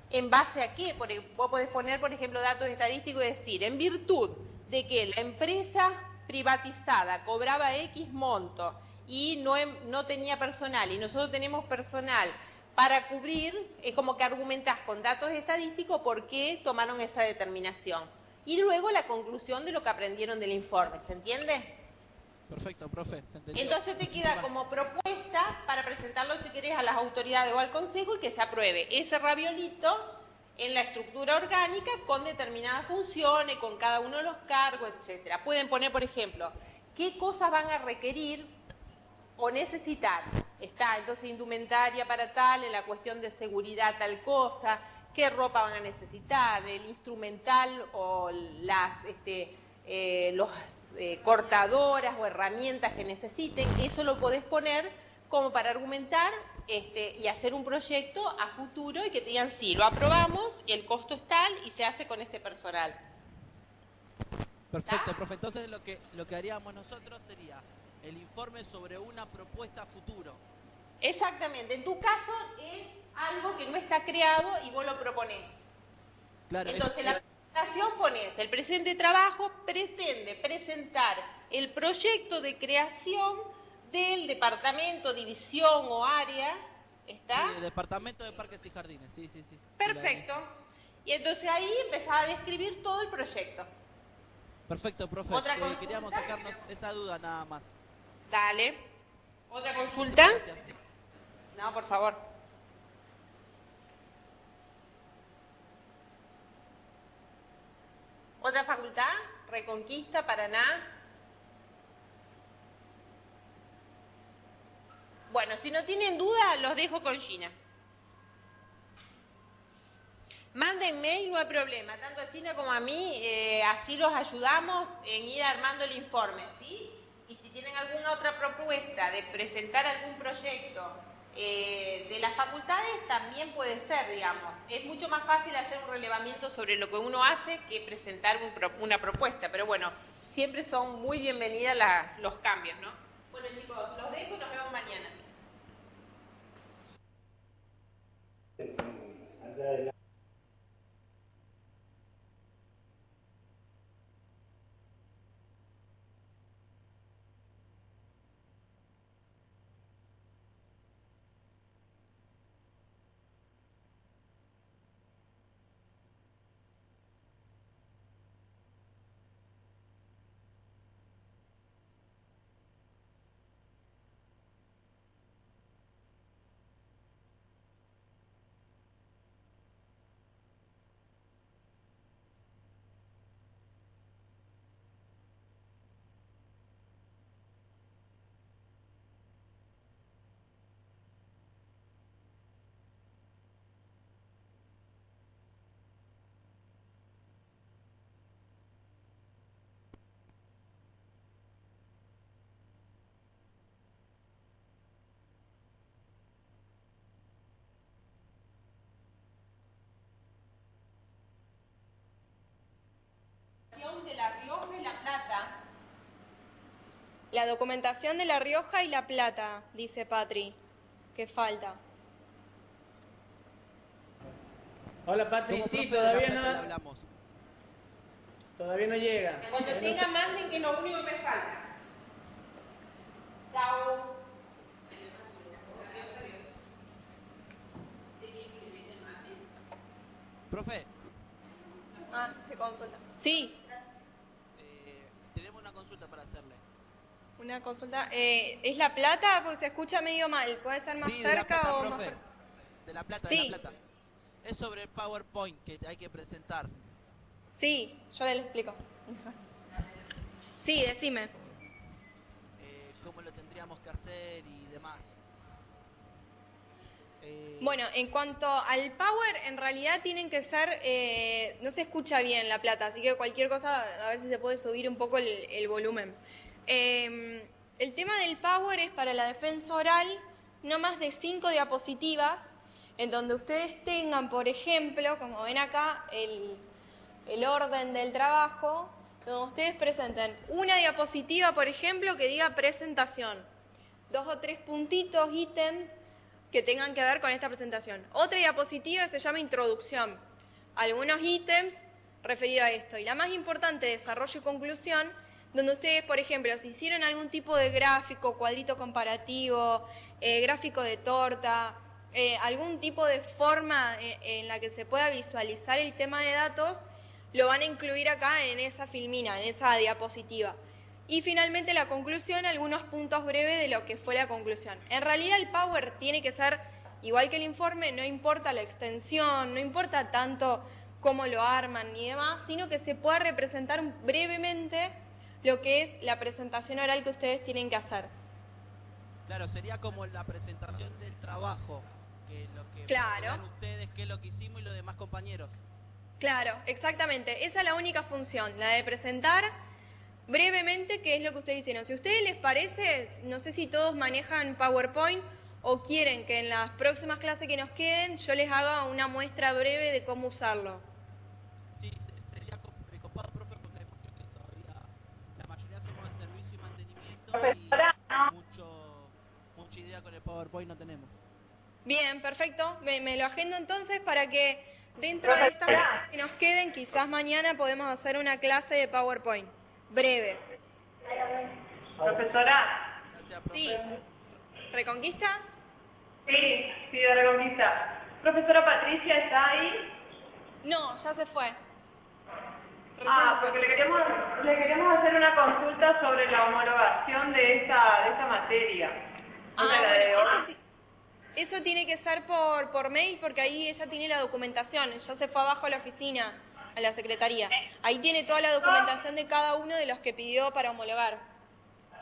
¿En base a qué? Porque vos podés poner, por ejemplo, datos estadísticos y decir, en virtud de que la empresa privatizada cobraba X monto y no tenía personal y nosotros tenemos personal para cubrir, es como que argumentás con datos estadísticos por qué tomaron esa determinación. Y luego la conclusión de lo que aprendieron del informe, ¿se entiende? Perfecto, profe, se entendió. Entonces te queda como propuesta para presentarlo, si querés, a las autoridades o al consejo y que se apruebe ese raviolito en la estructura orgánica con determinadas funciones, con cada uno de los cargos, etcétera. Pueden poner, por ejemplo, qué cosas van a requerir o necesitar. Está entonces indumentaria para tal, en la cuestión de seguridad tal cosa, qué ropa van a necesitar, el instrumental o las cortadoras o herramientas que necesiten. Eso lo podés poner como para argumentar y hacer un proyecto a futuro y que te digan, sí, lo aprobamos, el costo es tal y se hace con este personal. Perfecto, profe. Entonces lo que haríamos nosotros sería el informe sobre una propuesta a futuro. Exactamente. En tu caso es algo que no está creado y vos lo proponés. Claro. Entonces la presentación pones, el presente trabajo pretende presentar el proyecto de creación del departamento, división o área, ¿está? Sí, departamento de parques y jardines, sí. Perfecto. Y entonces ahí empezás a describir todo el proyecto. Perfecto, profe. ¿Otra consulta? Queríamos sacarnos esa duda nada más. Dale. ¿Otra consulta? Gracias. No, por favor. ¿Otra facultad? Reconquista, Paraná. Bueno, si no tienen duda, los dejo con Gina. Manden mail, no hay problema, tanto a Gina como a mí, así los ayudamos en ir armando el informe, ¿sí? Y si tienen alguna otra propuesta de presentar algún proyecto de las facultades, también puede ser, digamos. Es mucho más fácil hacer un relevamiento sobre lo que uno hace que presentar una propuesta, pero bueno, siempre son muy bienvenidas los cambios, ¿no? Bueno chicos, los dejo y nos vemos mañana. documentación de La Rioja y La Plata. La documentación de La Rioja y La Plata, dice Patri. ¿Qué falta? Hola Patri, Como sí, profe de todavía La Plata le no, hablamos. todavía no llega. Cuando No tenga, sé- manden, que es lo único que me falta. Chao. Profe, Ah, ¿qué consulta? Sí, tenemos una consulta para hacerle. una consulta. ¿Es La Plata? Porque se escucha medio mal. ¿Puede ser más Sí, de La cerca Plata, o más profe. fuerte? De La Plata, Sí. de La Plata. Es sobre el PowerPoint que hay que presentar. Sí, yo le explico. Sí, decime. Cómo lo tendríamos que hacer y demás. Bueno, en cuanto al power, en realidad tienen que ser, no se escucha bien La Plata, así que cualquier cosa, a ver si se puede subir un poco el volumen. El tema del power es para la defensa oral, no más de 5 diapositivas, en donde ustedes tengan, por ejemplo, como ven acá, el orden del trabajo, donde ustedes presenten una diapositiva, por ejemplo, que diga presentación, 2 o 3 puntitos, ítems, que tengan que ver con esta presentación. Otra diapositiva se llama introducción, algunos ítems referidos a esto. Y la más importante, desarrollo y conclusión, donde ustedes, por ejemplo, si hicieron algún tipo de gráfico, cuadrito comparativo, gráfico de torta, algún tipo de forma en la que se pueda visualizar el tema de datos, lo van a incluir acá en esa filmina, en esa diapositiva. Y finalmente la conclusión, algunos puntos breves de lo que fue la conclusión. En realidad el Power tiene que ser igual que el informe, no importa la extensión, no importa tanto cómo lo arman ni demás, sino que se pueda representar brevemente lo que es la presentación oral que ustedes tienen que hacer. Claro, sería como la presentación del trabajo, que lo que Claro. vean ustedes, qué es lo que hicimos y los demás compañeros. Claro, exactamente. Esa es la única función, la de presentar brevemente qué es lo que ustedes hicieron. Si a ustedes les parece, no sé si todos manejan PowerPoint o quieren que en las próximas clases que nos queden yo les haga una muestra breve de cómo usarlo. Sí, sería copado, profe, porque hay muchos que todavía, la mayoría somos de servicio y mantenimiento y mucha idea con el PowerPoint no tenemos. Bien, perfecto. Me lo agendo entonces para que dentro de estas clases que nos queden, quizás mañana podemos hacer una clase de PowerPoint. Breve. Profesora. Gracias, profe. Sí. ¿Reconquista? Sí, de Reconquista. Profesora Patricia, ¿está ahí? No, ya se fue. Porque le queríamos hacer una consulta sobre la homologación de esta materia. Bueno, eso tiene que ser por mail, porque ahí ella tiene la documentación, ya se fue abajo a la oficina, a la secretaría. Ahí tiene toda la documentación de cada uno de los que pidió para homologar.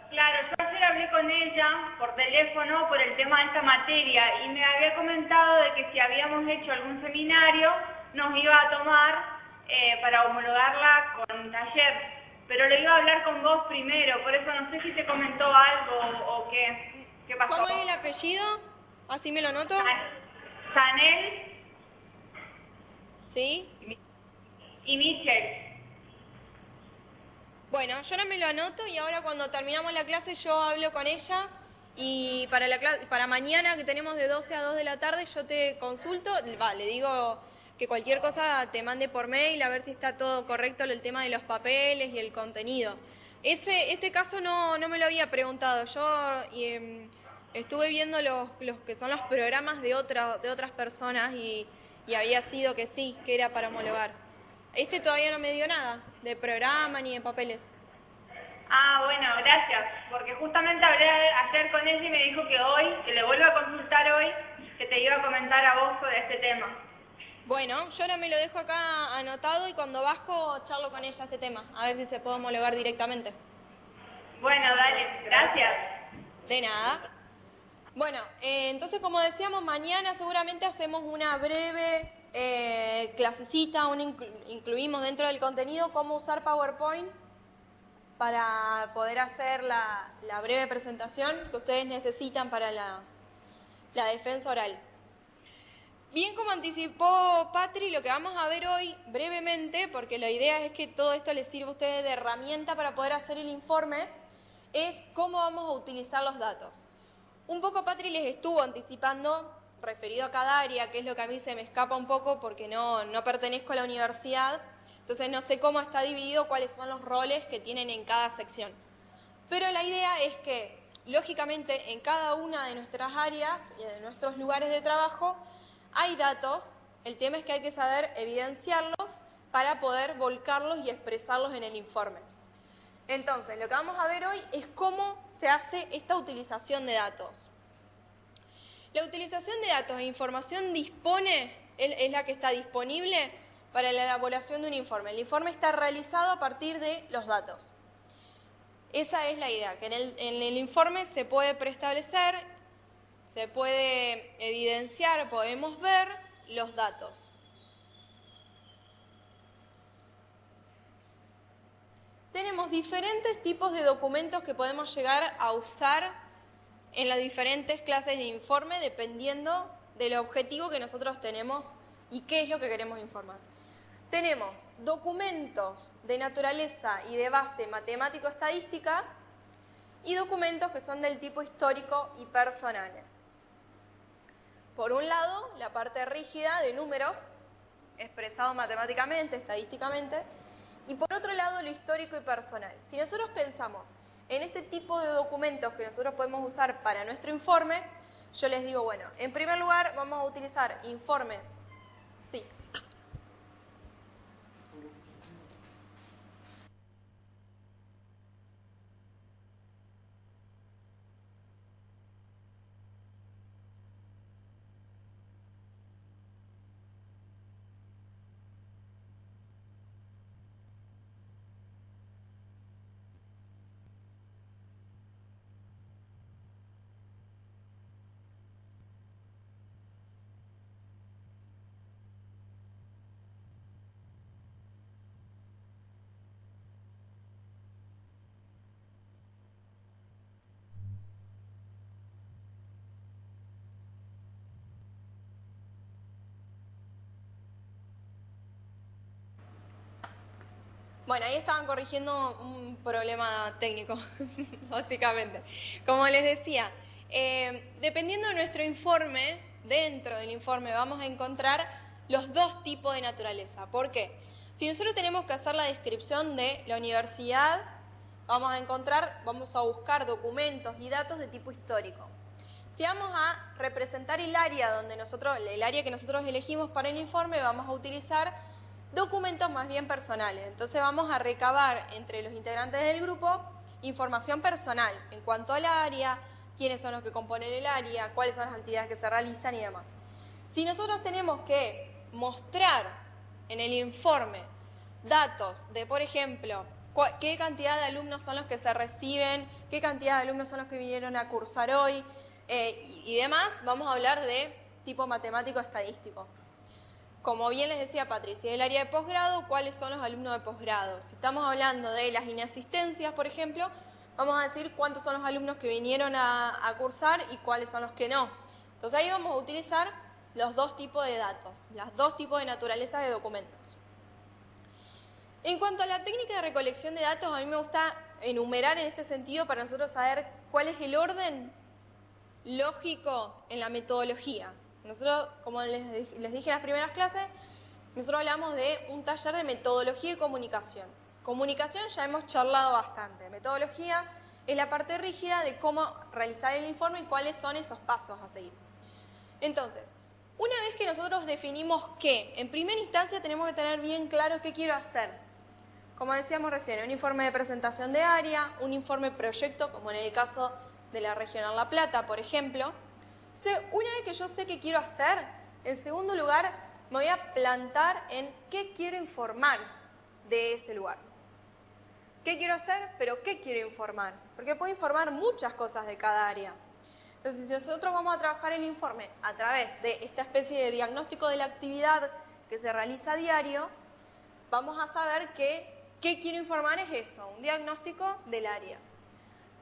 Claro, yo ayer hablé con ella por teléfono por el tema de esta materia y me había comentado de que si habíamos hecho algún seminario nos iba a tomar para homologarla con taller, pero le iba a hablar con vos primero, por eso no sé si te comentó algo o qué pasó. ¿Cómo es el apellido? Así me lo noto. Sanel. ¿Sí? Y Michel. Bueno, yo no me lo anoto y ahora cuando terminamos la clase yo hablo con ella y para mañana que tenemos de 12 a 2 de la tarde yo te consulto, le digo que cualquier cosa te mande por mail a ver si está todo correcto el tema de los papeles y el contenido. Este caso no me lo había preguntado, yo estuve viendo los que son los programas de otras personas y había sido que sí, que era para homologar. Este todavía no me dio nada, de programa ni de papeles. Ah, bueno, gracias, porque justamente hablé ayer con ella y me dijo que le vuelvo a consultar hoy, que te iba a comentar a vos sobre este tema. Bueno, yo ahora me lo dejo acá anotado y cuando bajo charlo con ella este tema, a ver si se puede homologar directamente. Bueno, dale, gracias. De nada. Bueno, entonces como decíamos, mañana seguramente hacemos una breve clasecita, incluimos dentro del contenido cómo usar PowerPoint para poder hacer la breve presentación que ustedes necesitan para la defensa oral. Bien, como anticipó Patri, lo que vamos a ver hoy brevemente, porque la idea es que todo esto les sirva a ustedes de herramienta para poder hacer el informe, es cómo vamos a utilizar los datos. Un poco Patri les estuvo anticipando, referido a cada área, que es lo que a mí se me escapa un poco porque no pertenezco a la universidad, entonces no sé cómo está dividido, cuáles son los roles que tienen en cada sección. Pero la idea es que, lógicamente, en cada una de nuestras áreas y de nuestros lugares de trabajo hay datos, el tema es que hay que saber evidenciarlos para poder volcarlos y expresarlos en el informe. Entonces, lo que vamos a ver hoy es cómo se hace esta utilización de datos. La utilización de datos e información es la que está disponible para la elaboración de un informe. El informe está realizado a partir de los datos. Esa es la idea, que en el informe se puede preestablecer, se puede evidenciar, podemos ver los datos. Tenemos diferentes tipos de documentos que podemos llegar a usar en las diferentes clases de informe dependiendo del objetivo que nosotros tenemos y qué es lo que queremos informar. Tenemos documentos de naturaleza y de base matemático-estadística y documentos que son del tipo histórico y personales. Por un lado, la parte rígida de números, expresado matemáticamente, estadísticamente, y por otro lado, lo histórico y personal. Si nosotros pensamos en este tipo de documentos que nosotros podemos usar para nuestro informe, yo les digo, bueno, en primer lugar vamos a utilizar informes. Sí. Bueno, ahí estaban corrigiendo un problema técnico, básicamente. Como les decía, dependiendo de nuestro informe, dentro del informe vamos a encontrar los dos tipos de naturaleza. ¿Por qué? Si nosotros tenemos que hacer la descripción de la universidad, vamos a buscar documentos y datos de tipo histórico. Si vamos a representar el área que nosotros elegimos para el informe, vamos a utilizar documentos más bien personales. Entonces vamos a recabar entre los integrantes del grupo información personal en cuanto al área, quiénes son los que componen el área, cuáles son las actividades que se realizan y demás. Si nosotros tenemos que mostrar en el informe datos de, por ejemplo, qué cantidad de alumnos son los que se reciben, qué cantidad de alumnos son los que vinieron a cursar hoy y demás, vamos a hablar de tipo matemático-estadístico. Como bien les decía Patricia, el área de posgrado, ¿cuáles son los alumnos de posgrado? Si estamos hablando de las inasistencias, por ejemplo, vamos a decir cuántos son los alumnos que vinieron a cursar y cuáles son los que no. Entonces ahí vamos a utilizar los dos tipos de datos, los dos tipos de naturaleza de documentos. En cuanto a la técnica de recolección de datos, a mí me gusta enumerar en este sentido para nosotros saber cuál es el orden lógico en la metodología. Nosotros, como les dije en las primeras clases, nosotros hablamos de un taller de metodología y comunicación. Comunicación ya hemos charlado bastante. Metodología es la parte rígida de cómo realizar el informe y cuáles son esos pasos a seguir. Entonces, una vez que nosotros definimos qué, en primera instancia tenemos que tener bien claro qué quiero hacer. Como decíamos recién, un informe de presentación de área, un informe proyecto, como en el caso de la Regional La Plata, por ejemplo. Una vez que yo sé qué quiero hacer, en segundo lugar me voy a plantar en qué quiero informar de ese lugar. ¿Qué quiero hacer? Pero ¿qué quiero informar? Porque puedo informar muchas cosas de cada área. Entonces, si nosotros vamos a trabajar el informe a través de esta especie de diagnóstico de la actividad que se realiza a diario, vamos a saber que qué quiero informar es eso, un diagnóstico del área.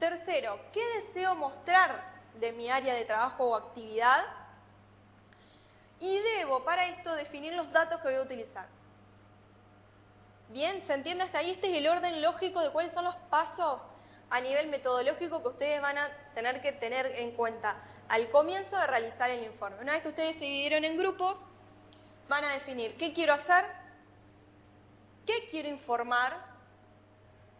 Tercero, ¿qué deseo mostrar de mi área de trabajo o actividad? y debo para esto definir los datos que voy a utilizar. Bien, ¿se entiende hasta ahí? Este es el orden lógico de cuáles son los pasos a nivel metodológico que ustedes van a tener que tener en cuenta al comienzo de realizar el informe. Una vez que ustedes se dividieron en grupos, van a definir qué quiero hacer, qué quiero informar,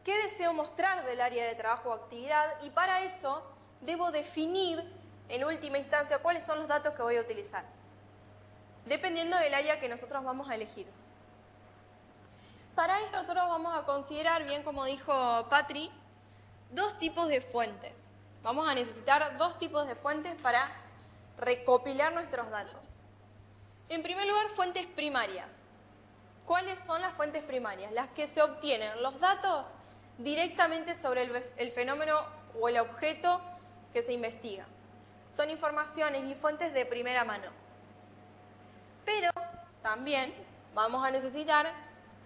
qué deseo mostrar del área de trabajo o actividad, y para eso debo definir en última instancia cuáles son los datos que voy a utilizar, dependiendo del área que nosotros vamos a elegir. Para esto nosotros vamos a considerar, bien como dijo Patri, dos tipos de fuentes. Vamos a necesitar dos tipos de fuentes para recopilar nuestros datos. En primer lugar, fuentes primarias. ¿Cuáles son las fuentes primarias? Las que se obtienen los datos directamente sobre el fenómeno o el objeto que se investiga. Son informaciones y fuentes de primera mano. Pero también vamos a necesitar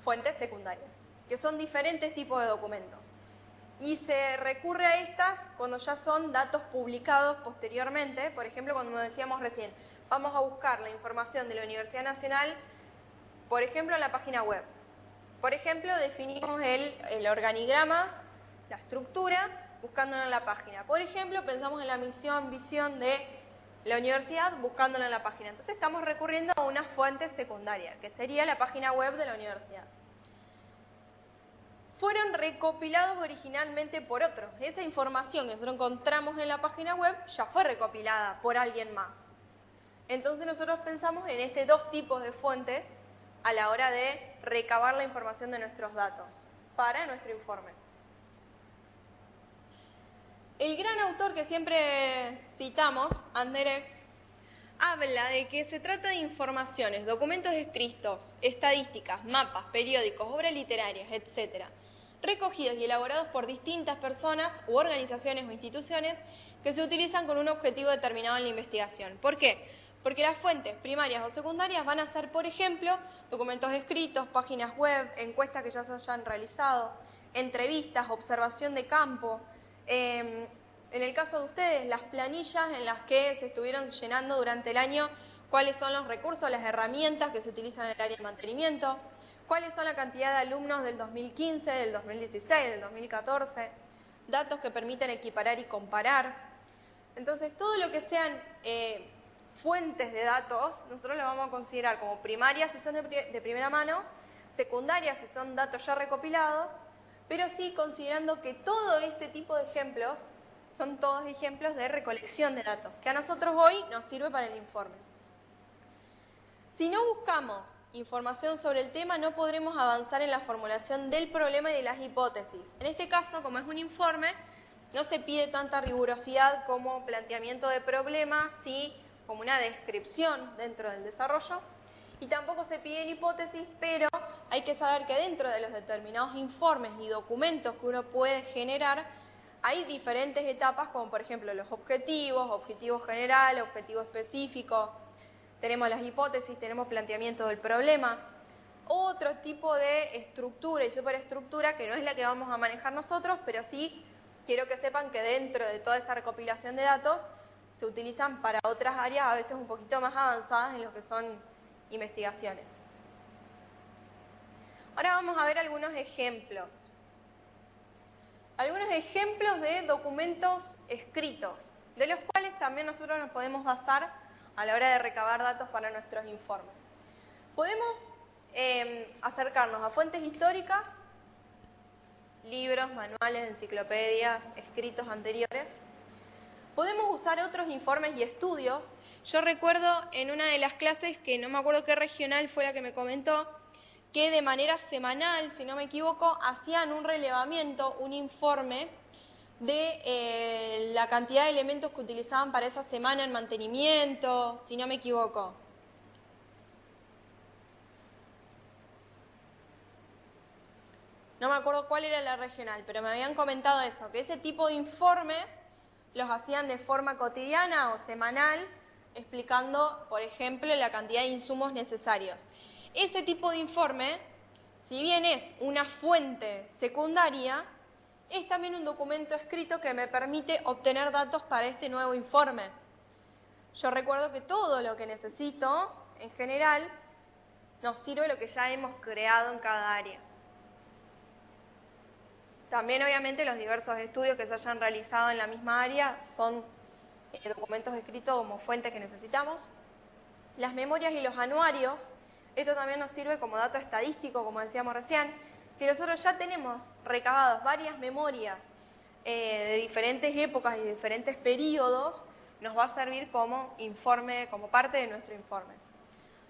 fuentes secundarias, que son diferentes tipos de documentos. Y se recurre a estas cuando ya son datos publicados posteriormente. Por ejemplo, cuando decíamos recién, vamos a buscar la información de la Universidad Nacional, por ejemplo, en la página web. Por ejemplo, definimos el organigrama, la estructura, buscándolo en la página. Por ejemplo, pensamos en la misión, visión de la universidad, buscándolo en la página. Entonces estamos recurriendo a una fuente secundaria, que sería la página web de la universidad. Fueron recopilados originalmente por otros. Esa información que nosotros encontramos en la página web ya fue recopilada por alguien más. Entonces nosotros pensamos en estos dos tipos de fuentes a la hora de recabar la información de nuestros datos para nuestro informe. El gran autor que siempre citamos, Anderek, habla de que se trata de informaciones, documentos escritos, estadísticas, mapas, periódicos, obras literarias, etc., recogidos y elaborados por distintas personas u organizaciones o instituciones que se utilizan con un objetivo determinado en la investigación. ¿Por qué? Porque las fuentes primarias o secundarias van a ser, por ejemplo, documentos escritos, páginas web, encuestas que ya se hayan realizado, entrevistas, observación de campo. En el caso de ustedes, las planillas en las que se estuvieron llenando durante el año cuáles son los recursos, las herramientas que se utilizan en el área de mantenimiento, cuáles son la cantidad de alumnos del 2015, del 2016, del 2014, datos que permiten equiparar y comparar. Entonces, todo lo que sean fuentes de datos, nosotros las vamos a considerar como primarias si son de primera mano, secundarias si son datos ya recopilados, pero sí considerando que todo este tipo de ejemplos son todos ejemplos de recolección de datos, que a nosotros hoy nos sirve para el informe. Si no buscamos información sobre el tema, no podremos avanzar en la formulación del problema y de las hipótesis. En este caso, como es un informe, no se pide tanta rigurosidad como planteamiento de problemas, sí como una descripción dentro del desarrollo, y tampoco se piden hipótesis, pero hay que saber que dentro de los determinados informes y documentos que uno puede generar, hay diferentes etapas, como por ejemplo los objetivos, objetivo general, objetivo específico, tenemos las hipótesis, tenemos planteamiento del problema, otro tipo de estructura y superestructura que no es la que vamos a manejar nosotros, pero sí quiero que sepan que dentro de toda esa recopilación de datos se utilizan para otras áreas a veces un poquito más avanzadas en lo que son investigaciones. Ahora vamos a ver algunos ejemplos. Algunos ejemplos de documentos escritos, de los cuales también nosotros nos podemos basar a la hora de recabar datos para nuestros informes. Podemos acercarnos a fuentes históricas, libros, manuales, enciclopedias, escritos anteriores. Podemos usar otros informes y estudios. Yo recuerdo en una de las clases, que no me acuerdo qué regional fue la que me comentó, que de manera semanal, si no me equivoco, hacían un relevamiento, un informe de la cantidad de elementos que utilizaban para esa semana en mantenimiento, si no me equivoco. No me acuerdo cuál era la regional, pero me habían comentado eso, que ese tipo de informes los hacían de forma cotidiana o semanal, explicando, por ejemplo, la cantidad de insumos necesarios. Ese tipo de informe, si bien es una fuente secundaria, es también un documento escrito que me permite obtener datos para este nuevo informe. Yo recuerdo que todo lo que necesito en general, nos sirve lo que ya hemos creado en cada área. También, obviamente, los diversos estudios que se hayan realizado en la misma área son documentos escritos como fuentes que necesitamos. Las memorias y los anuarios, esto también nos sirve como dato estadístico, como decíamos recién. Si nosotros ya tenemos recabados varias memorias de diferentes épocas y de diferentes periodos, nos va a servir como informe, como parte de nuestro informe.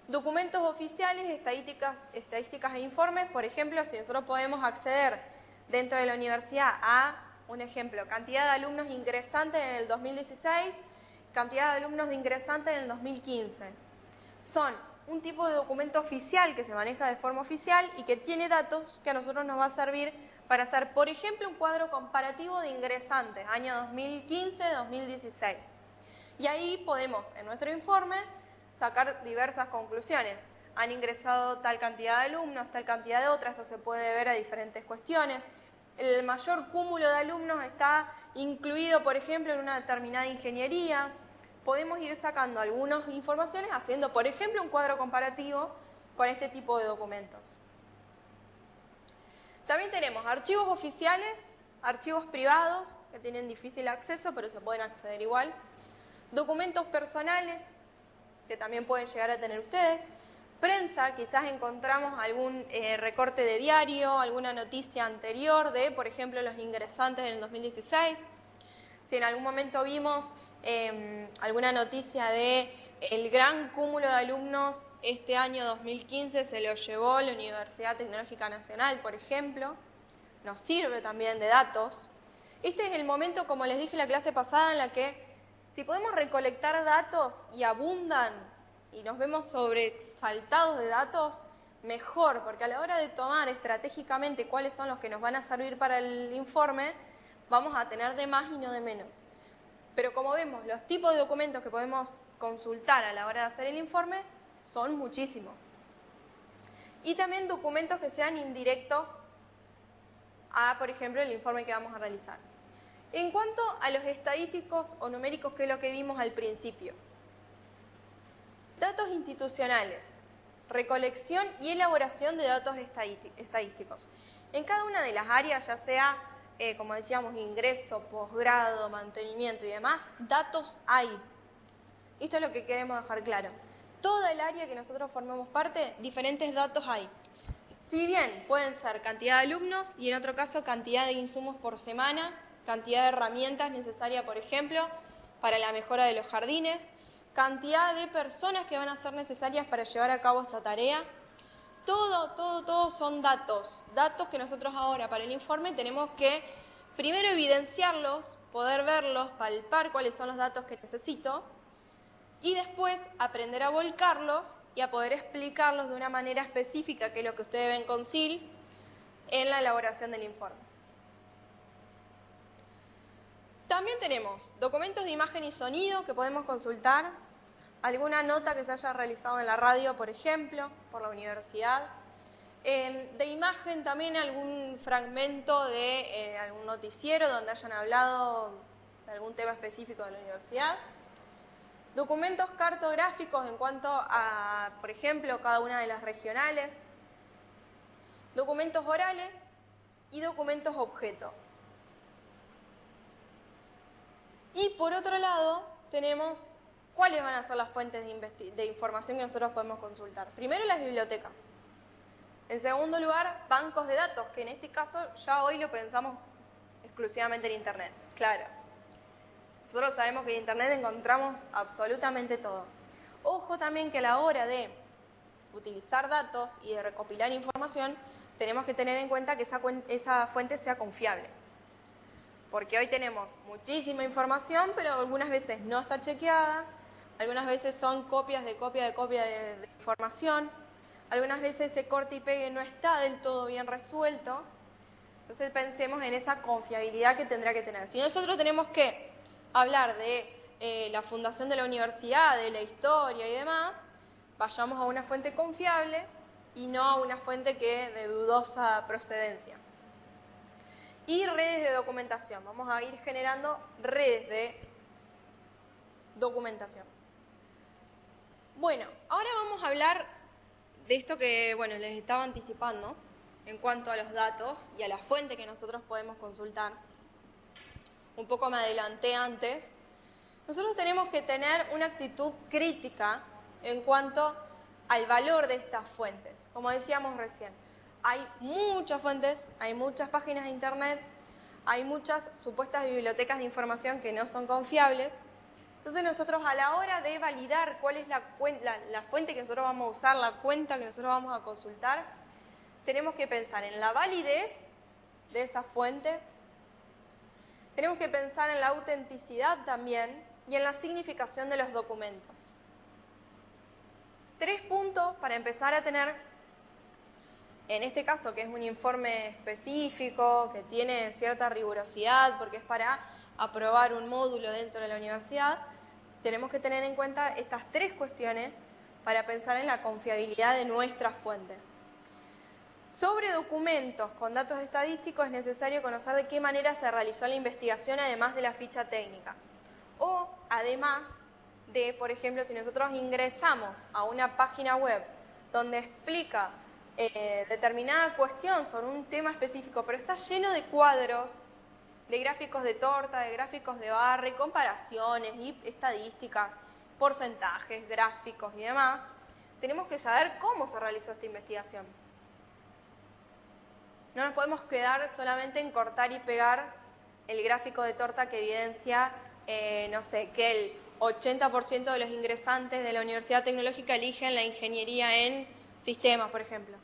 Documentos oficiales, estadísticas e informes, por ejemplo, si nosotros podemos acceder dentro de la universidad a, un ejemplo, cantidad de alumnos ingresantes en el 2016, cantidad de alumnos ingresantes en el 2015. Son un tipo de documento oficial que se maneja de forma oficial y que tiene datos que a nosotros nos va a servir para hacer, por ejemplo, un cuadro comparativo de ingresantes, año 2015-2016. Y ahí podemos, en nuestro informe, sacar diversas conclusiones. Han ingresado tal cantidad de alumnos, tal cantidad de otras, esto se puede ver a diferentes cuestiones. El mayor cúmulo de alumnos está incluido, por ejemplo, en una determinada ingeniería. Podemos ir sacando algunas informaciones haciendo, por ejemplo, un cuadro comparativo con este tipo de documentos. También tenemos archivos oficiales, archivos privados, que tienen difícil acceso, pero se pueden acceder igual. Documentos personales, que también pueden llegar a tener ustedes. Prensa, quizás encontramos algún recorte de diario, alguna noticia anterior de, por ejemplo, los ingresantes en el 2016. Si en algún momento vimos alguna noticia de el gran cúmulo de alumnos este año 2015 se lo llevó la Universidad Tecnológica Nacional, por ejemplo, nos sirve también de datos. Este es el momento, como les dije en la clase pasada, en la que si podemos recolectar datos y abundan y nos vemos sobresaltados de datos, mejor, porque a la hora de tomar estratégicamente cuáles son los que nos van a servir para el informe, vamos a tener de más y no de menos. Pero como vemos, los tipos de documentos que podemos consultar a la hora de hacer el informe son muchísimos. Y también documentos que sean indirectos a, por ejemplo, el informe que vamos a realizar. En cuanto a los estadísticos o numéricos, que es lo que vimos al principio. Datos institucionales, recolección y elaboración de datos estadísticos. En cada una de las áreas, ya sea, como decíamos, ingreso, posgrado, mantenimiento y demás, datos hay. Esto es lo que queremos dejar claro. Toda el área que nosotros formamos parte, diferentes datos hay. Si bien pueden ser cantidad de alumnos y en otro caso cantidad de insumos por semana, cantidad de herramientas necesarias, por ejemplo, para la mejora de los jardines, cantidad de personas que van a ser necesarias para llevar a cabo esta tarea. Todo son datos. Datos que nosotros ahora para el informe tenemos que primero evidenciarlos, poder verlos, palpar cuáles son los datos que necesito y después aprender a volcarlos y a poder explicarlos de una manera específica, que es lo que ustedes ven con SIL, en la elaboración del informe. También tenemos documentos de imagen y sonido que podemos consultar, alguna nota que se haya realizado en la radio, por ejemplo, por la universidad. De imagen también algún fragmento de algún noticiero donde hayan hablado de algún tema específico de la universidad. Documentos cartográficos en cuanto a, por ejemplo, cada una de las regionales. Documentos orales y documentos objeto. Y por otro lado, tenemos cuáles van a ser las fuentes de información que nosotros podemos consultar. Primero, las bibliotecas. En segundo lugar, bancos de datos, que en este caso ya hoy lo pensamos exclusivamente en Internet. Claro. Nosotros sabemos que en Internet encontramos absolutamente todo. Ojo también que a la hora de utilizar datos y de recopilar información, tenemos que tener en cuenta que esa fuente sea confiable. Porque hoy tenemos muchísima información, pero algunas veces no está chequeada, algunas veces son copias de información, algunas veces ese corte y pegue no está del todo bien resuelto. Entonces pensemos en esa confiabilidad que tendrá que tener. Si nosotros tenemos que hablar de la fundación de la universidad, de la historia y demás, vayamos a una fuente confiable y no a una fuente de dudosa procedencia. Y redes de documentación. Vamos a ir generando redes de documentación. Bueno, ahora vamos a hablar de esto que, bueno, les estaba anticipando en cuanto a los datos y a la fuente que nosotros podemos consultar. Un poco me adelanté antes. Nosotros tenemos que tener una actitud crítica en cuanto al valor de estas fuentes. Como decíamos recién, hay muchas fuentes, hay muchas páginas de internet, hay muchas supuestas bibliotecas de información que no son confiables. Entonces nosotros a la hora de validar cuál es la fuente que nosotros vamos a usar, la cuenta que nosotros vamos a consultar, tenemos que pensar en la validez de esa fuente, tenemos que pensar en la autenticidad también y en la significación de los documentos. 3 puntos para empezar a tener, en este caso que es un informe específico, que tiene cierta rigurosidad porque es para aprobar un módulo dentro de la universidad, tenemos que tener en cuenta estas 3 cuestiones para pensar en la confiabilidad de nuestra fuente. Sobre documentos con datos estadísticos es necesario conocer de qué manera se realizó la investigación además de la ficha técnica. O además de, por ejemplo, si nosotros ingresamos a una página web donde explica determinada cuestión sobre un tema específico, pero está lleno de cuadros, de gráficos de torta, de gráficos de barra, y comparaciones y estadísticas, porcentajes, gráficos y demás, tenemos que saber cómo se realizó esta investigación. No nos podemos quedar solamente en cortar y pegar el gráfico de torta que evidencia, no sé, que el 80% de los ingresantes de la Universidad Tecnológica eligen la ingeniería en sistemas, por ejemplo.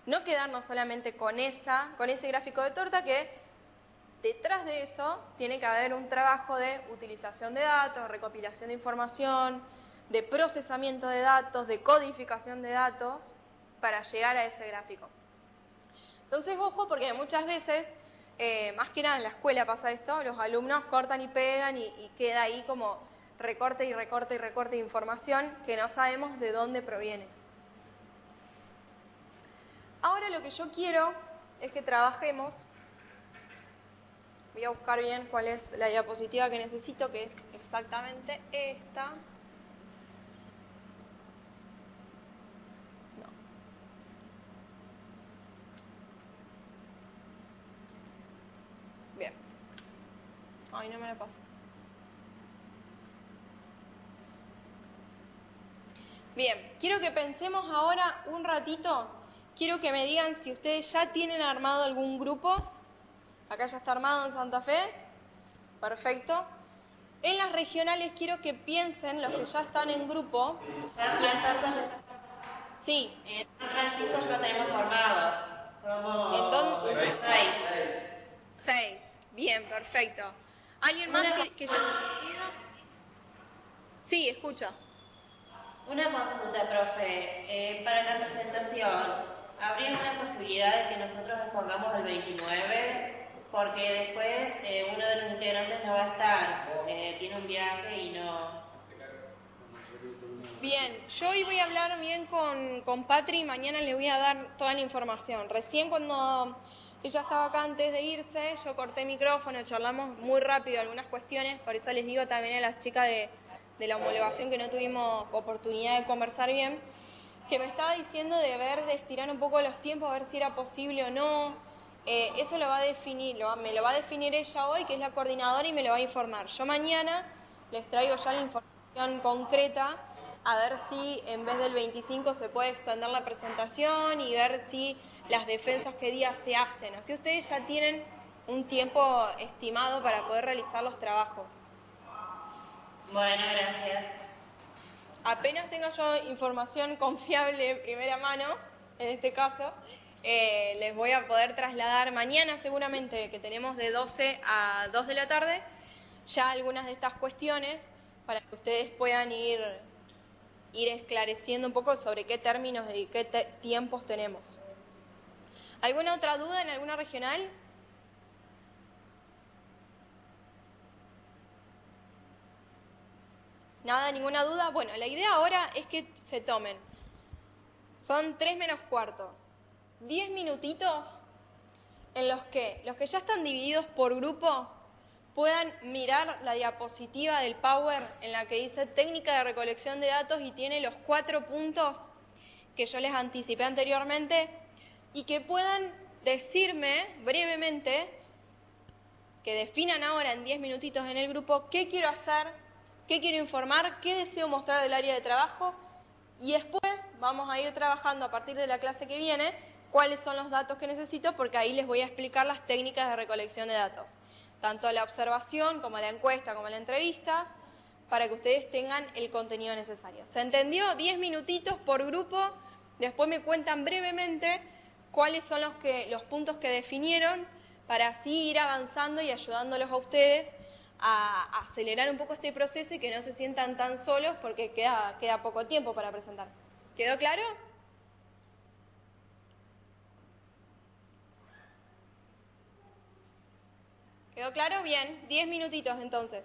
No quedarnos solamente con ese gráfico de torta, que detrás de eso tiene que haber un trabajo de utilización de datos, recopilación de información, de procesamiento de datos, de codificación de datos para llegar a ese gráfico. Entonces, ojo, porque muchas veces, más que nada en la escuela pasa esto, los alumnos cortan y pegan y queda ahí como recorte y recorte y recorte de información que no sabemos de dónde proviene. Ahora lo que yo quiero es que trabajemos. Voy a buscar bien cuál es la diapositiva que necesito, que es exactamente esta. No. Bien. Ay, no me la pasa. Bien, quiero que pensemos ahora un ratito. Quiero que me digan si ustedes ya tienen armado algún grupo. Acá ya está armado en Santa Fe. Perfecto. En las regionales quiero que piensen los que ya están en grupo. Sí. En San Francisco ya tenemos formados. Somos ¿En dónde? 6. 6. Bien, perfecto. ¿Alguien más que ya... Sí, escucha. Una consulta, profe. Para la presentación, ¿habría una posibilidad de que nosotros nos pongamos el 29? Porque después uno de los integrantes no va a estar, tiene un viaje y no... Bien, yo hoy voy a hablar bien con Patri y mañana le voy a dar toda la información. Recién cuando ella estaba acá antes de irse, yo corté micrófono, charlamos muy rápido algunas cuestiones, por eso les digo también a las chicas de la homologación que no tuvimos oportunidad de conversar bien, que me estaba diciendo de estirar un poco los tiempos, a ver si era posible o no. Eso lo va a definir, me lo va a definir ella hoy, que es la coordinadora, y me lo va a informar. Yo mañana les traigo ya la información concreta, a ver si en vez del 25 se puede extender la presentación y ver si las defensas qué días se hacen. Así ustedes ya tienen un tiempo estimado para poder realizar los trabajos. Bueno, gracias. Apenas tenga yo información confiable de primera mano, en este caso, les voy a poder trasladar mañana seguramente, que tenemos de 12 a 2 de la tarde, ya algunas de estas cuestiones para que ustedes puedan ir esclareciendo un poco sobre qué términos y qué tiempos tenemos. ¿Alguna otra duda en alguna regional? ¿Nada, ninguna duda? Bueno, la idea ahora es que se tomen. Son 3 menos cuarto. 10 minutitos en los que ya están divididos por grupo puedan mirar la diapositiva del Power en la que dice técnica de recolección de datos y tiene los 4 puntos que yo les anticipé anteriormente y que puedan decirme brevemente, que definan ahora en 10 minutitos en el grupo qué quiero hacer, qué quiero informar, qué deseo mostrar del área de trabajo y después vamos a ir trabajando a partir de la clase que viene cuáles son los datos que necesito porque ahí les voy a explicar las técnicas de recolección de datos, tanto la observación como la encuesta como la entrevista, para que ustedes tengan el contenido necesario. ¿Se entendió? 10 minutitos por grupo, después me cuentan brevemente cuáles son los puntos que definieron para así ir avanzando y ayudándolos a ustedes a acelerar un poco este proceso y que no se sientan tan solos porque queda poco tiempo para presentar. ¿Quedó claro? ¿Quedó claro? Bien, 10 minutitos entonces.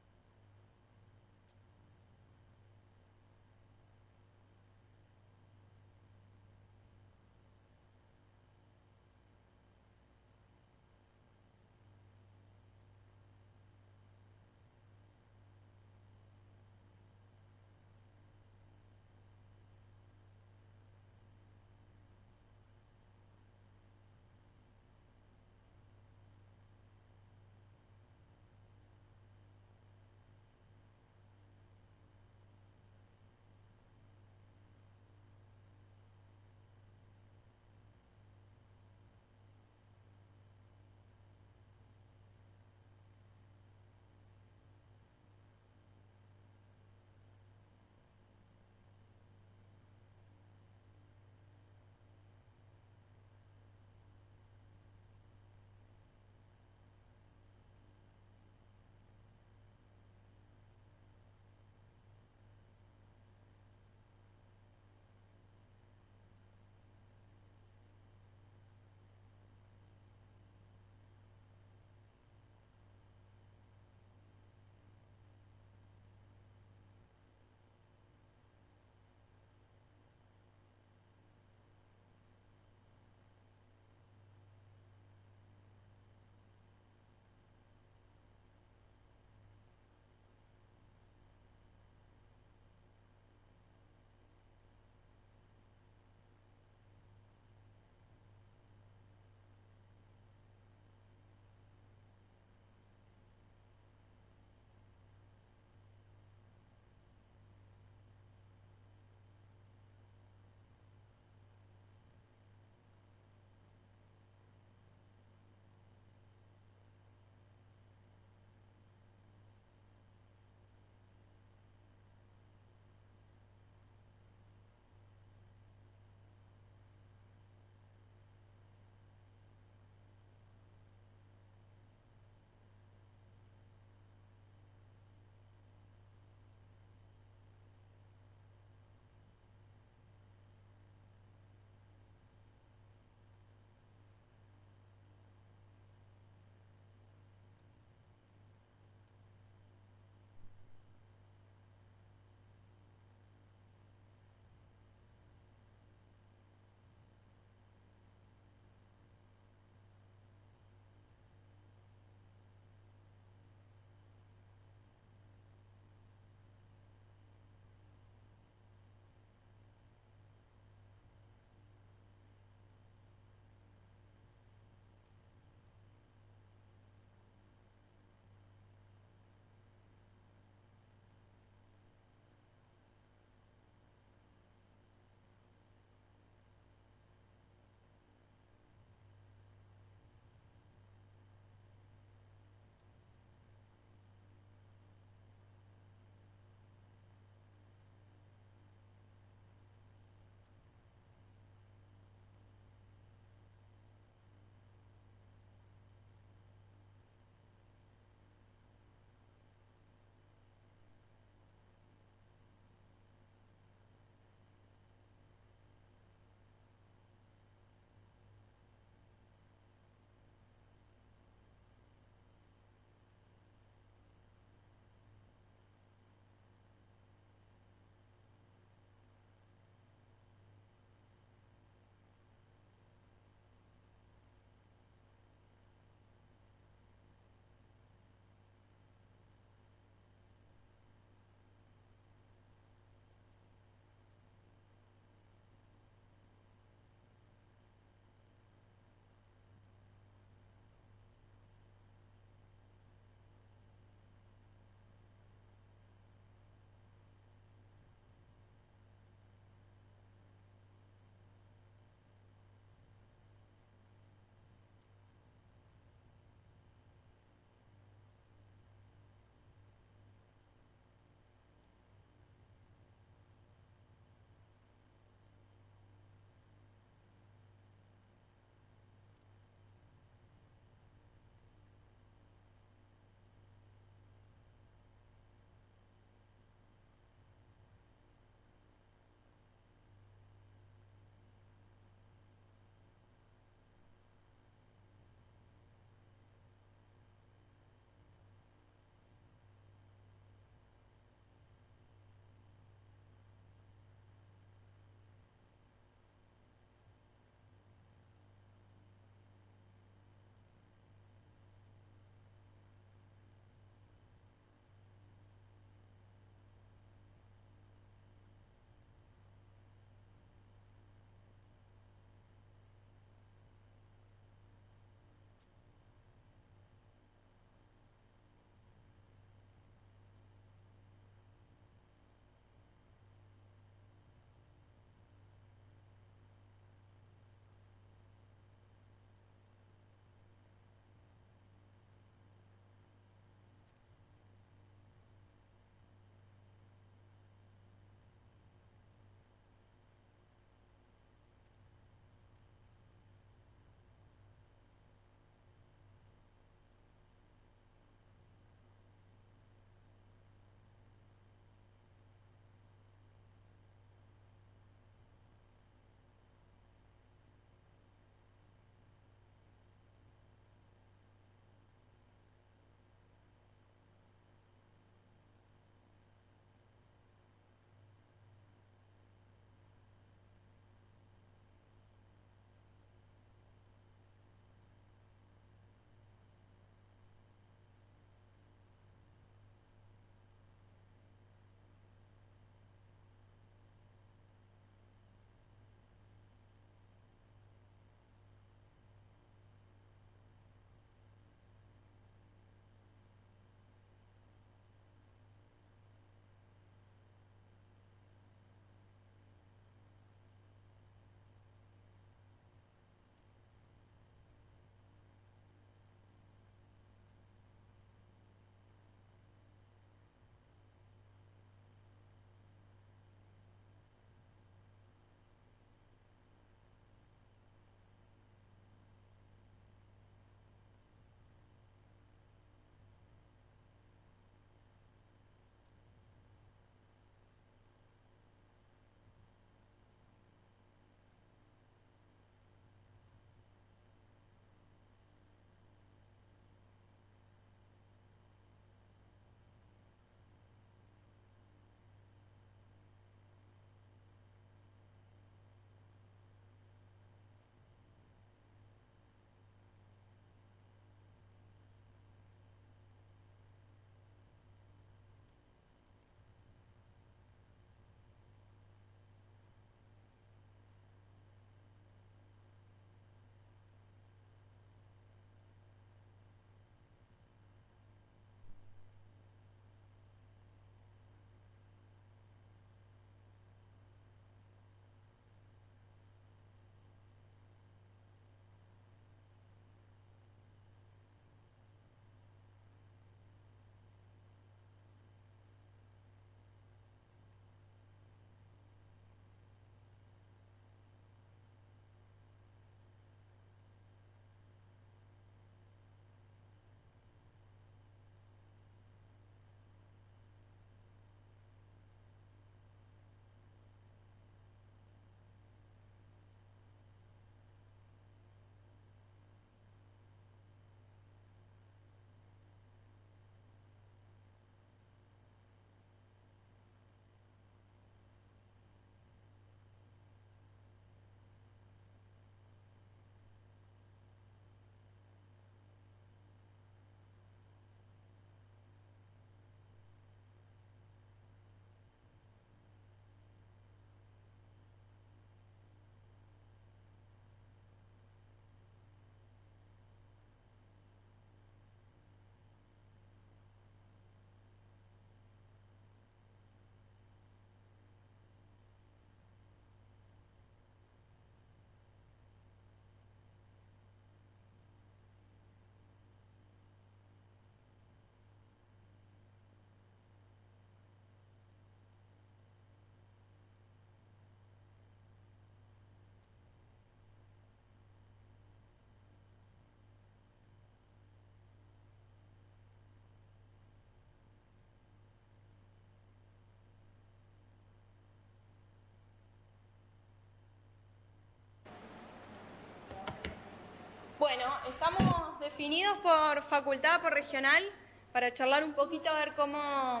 estamos definidos por facultad, por regional, para charlar un poquito, a ver cómo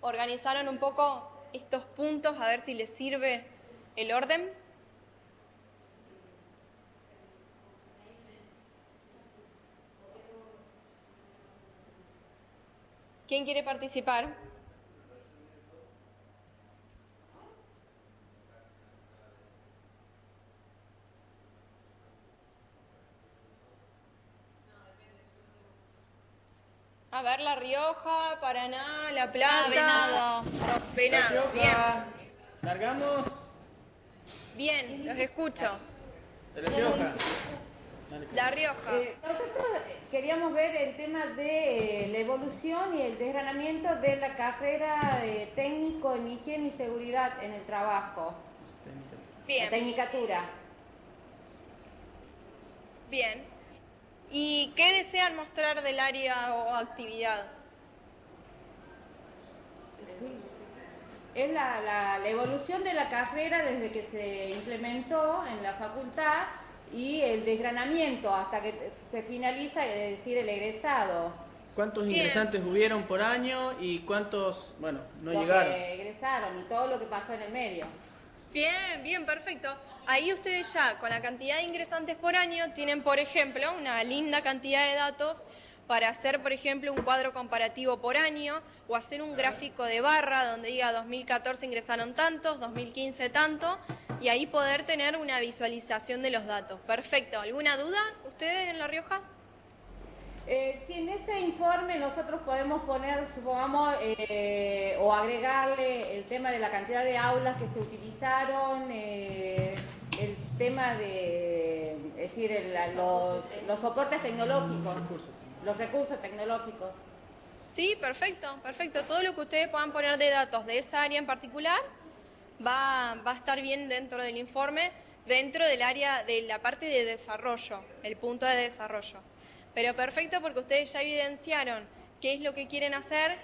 organizaron un poco estos puntos, a ver si les sirve el orden. ¿Quién quiere participar? A ver, La Rioja, Paraná, La Plata. Venado. Venado, bien. ¿Largamos? Bien, los escucho. De La Rioja. La Rioja. Nosotros queríamos ver el tema de la evolución y el desgranamiento de la carrera de técnico en higiene y seguridad en el trabajo. Bien. La tecnicatura. Bien. ¿Y qué desean mostrar del área o actividad? Es la evolución de la carrera desde que se implementó en la facultad y el desgranamiento hasta que se finaliza, es decir, el egresado. ¿Cuántos Bien. ingresantes hubieron por año y cuántos, bueno, no Los llegaron? que egresaron y todo lo que pasó en el medio. Bien, bien, perfecto. Ahí ustedes ya, con la cantidad de ingresantes por año, tienen, por ejemplo, una linda cantidad de datos para hacer, por ejemplo, un cuadro comparativo por año o hacer un gráfico de barra donde diga 2014 ingresaron tantos, 2015 tanto, y ahí poder tener una visualización de los datos. Perfecto. ¿Alguna duda ustedes en La Rioja? Si en ese informe nosotros podemos poner, supongamos, o agregarle el tema de la cantidad de aulas que se utilizaron, el tema de, es decir, los soportes tecnológicos, los recursos tecnológicos. Sí, perfecto, perfecto. Todo lo que ustedes puedan poner de datos de esa área en particular va a estar bien dentro del informe, dentro del área de la parte de desarrollo, el punto de desarrollo. Pero perfecto porque ustedes ya evidenciaron qué es lo que quieren hacer,